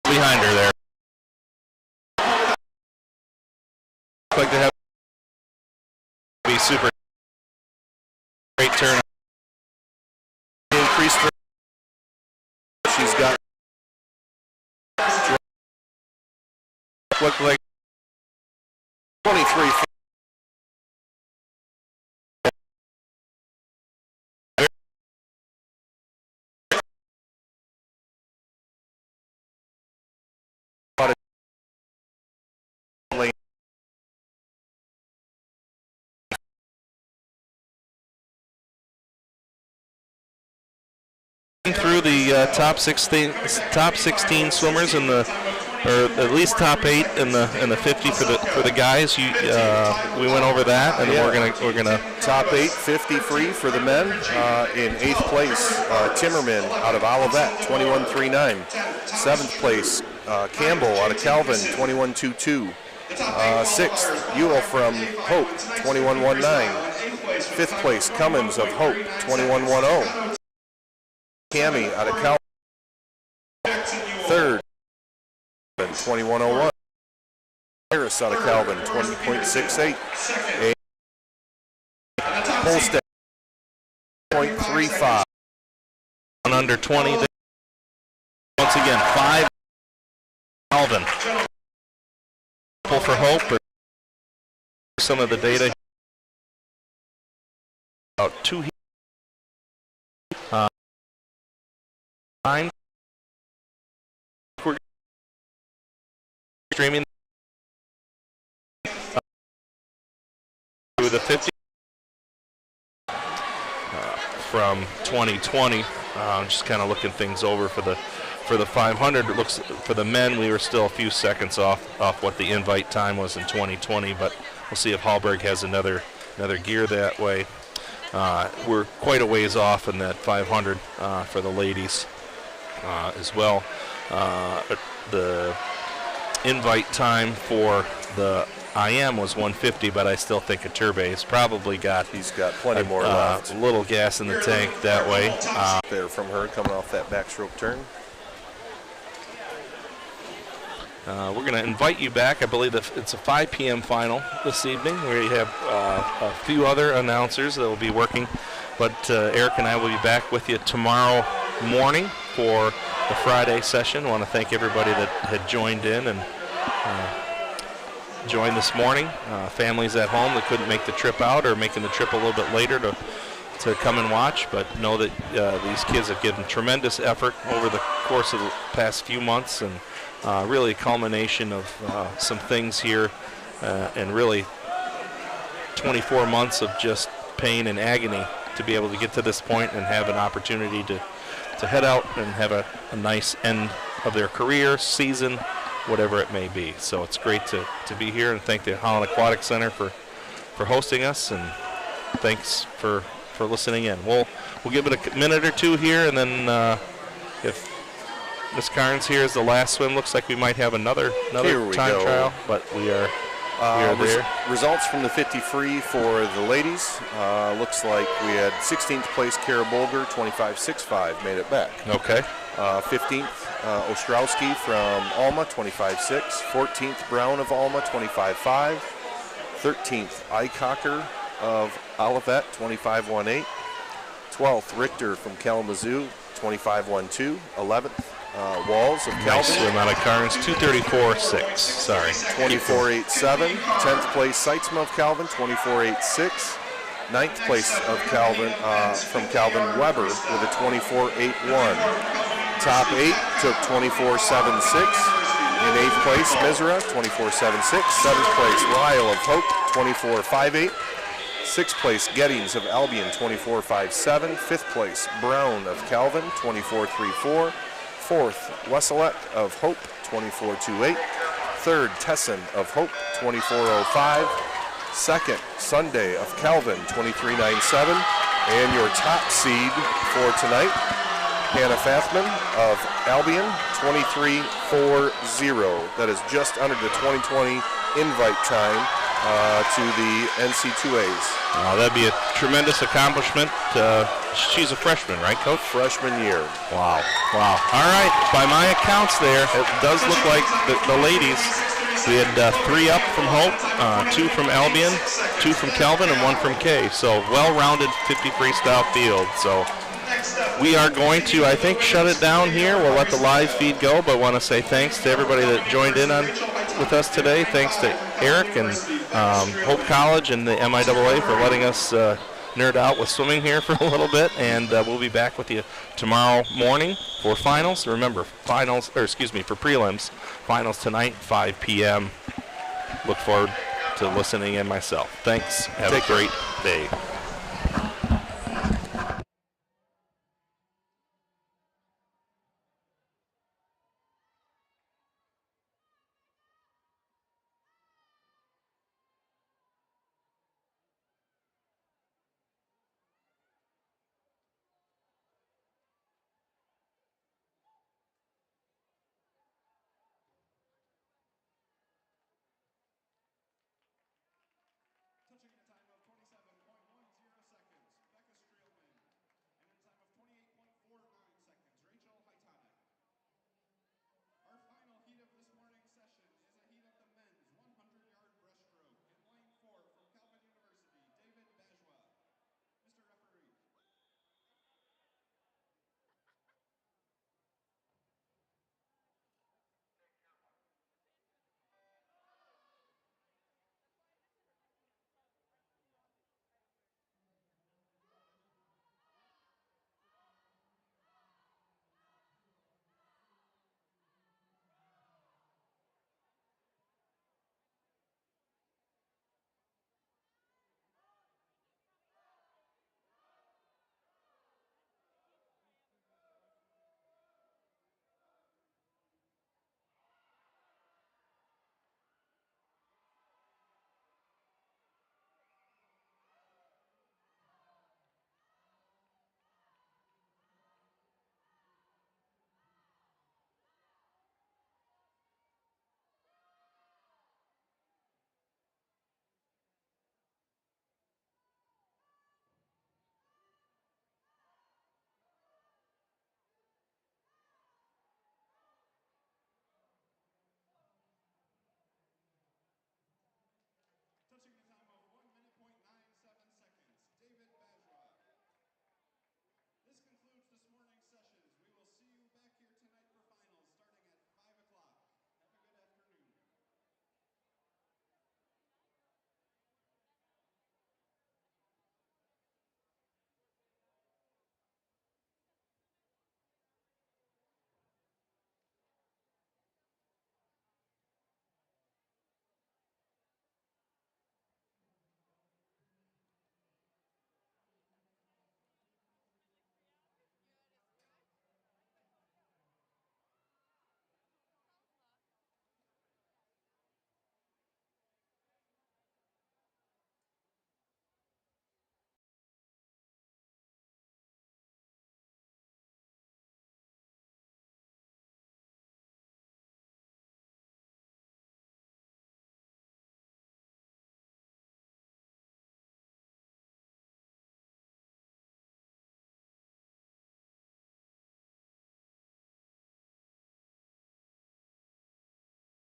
behind her there. Like to have be super great turn. Increased. She's got. Look like 23. Through the top 16 swimmers in the, or at least top 8 in the 50 for the guys. We went over that, and we're gonna top 8 50 free for the men. In 8th place, Timmerman out of Olivet, 21.39. 7th place, Campbell out of Calvin, 21.22. 6th, Ewell from Hope, 21.19. 5th place, Cummins of Hope, 21.10. Cami out of Calvin, 3rd, 21.01. Harris out of Calvin, 20.68. Holstead, 0.35. Under 20. Once again, 5. Calvin. Pull for Hope. But some of the data. About 2. We're streaming through the 50 from 2020. Just kind of looking things over for the 500. It looks for the men we were still a few seconds off what the invite time was in 2020, but we'll see if Hallberg has another gear that way. We're quite a ways off in that 500 for the ladies. As well. The invite time for the IM was 150, but I still think Iturbe's probably got. He's got plenty more left. A little gas in the tank that way. There from her coming off that backstroke turn. We're going to invite you back. I believe it's a 5 p.m. final this evening. We have a few other announcers that will be working, but Eric and I will be back with you tomorrow morning for the Friday session. I want to thank everybody that had joined in and joined this morning. Families at home that couldn't make the trip out or making the trip a little bit later to come and watch, but know that these kids have given tremendous effort over the course of the past few months, and really a culmination of some things here, and really 24 months of just pain and agony to be able to get to this point and have an opportunity to head out and have a nice end of their career, season, whatever it may be. So it's great to be here, and thank the Holland Aquatic Center for hosting us, and thanks for listening in. We'll give it a minute or two here, and then if Miss Carnes here is the last swim, looks like we might have another time trial, but we are You're there. Results from the 50 free for the ladies. Looks like we had 16th place Kara Bolger, 25.65, made it back. Okay. 15th, Ostrowski from Alma, 25.6. 14th, Brown of Alma, 25.5. 13th, Eichhocker of Olivet, 25.18. 12th, Richter from Kalamazoo, 25.12. 11th, Walls of Nice Calvin, swim out of Carnes, 234.6. Sorry. 24.87. 10th place, Seitzma of Calvin, 24.86. 9th place of Calvin from Calvin Weber with a 24.81. Top 8 took 24.76. In 8th place, Misra, 24.76. 7th place, Ryle of Hope, 24.58. 6th place, Gettings of Albion, 24.57. 5th place, Brown of Calvin, 24.34. 4th, Wesselek of Hope, 24.28. 3rd, Tesson of Hope, 24.05. 2nd, Sunday of Calvin, 23.97. And your top seed for tonight, Hannah Fathman of Albion, 23.40. That is just under the 2020 invite time to the NC2As. That'd be a tremendous accomplishment. She's a freshman, right, Coach? Freshman year. Wow. All right. By my accounts there, it does look like the ladies, we had 3 up from Hope, 2 from Albion, 2 from Calvin, and 1 from K. So well-rounded 50 freestyle field. So we are going to, I think, shut it down here. We'll let the live feed go, but want to say thanks to everybody that joined in with us today. Thanks to Eric and Hope College and the MIAA for letting us nerd out with swimming here for a little bit, and we'll be back with you tomorrow morning for finals. Remember, for prelims, finals tonight, 5 p.m. Look forward to listening in myself. Thanks. Have a great day.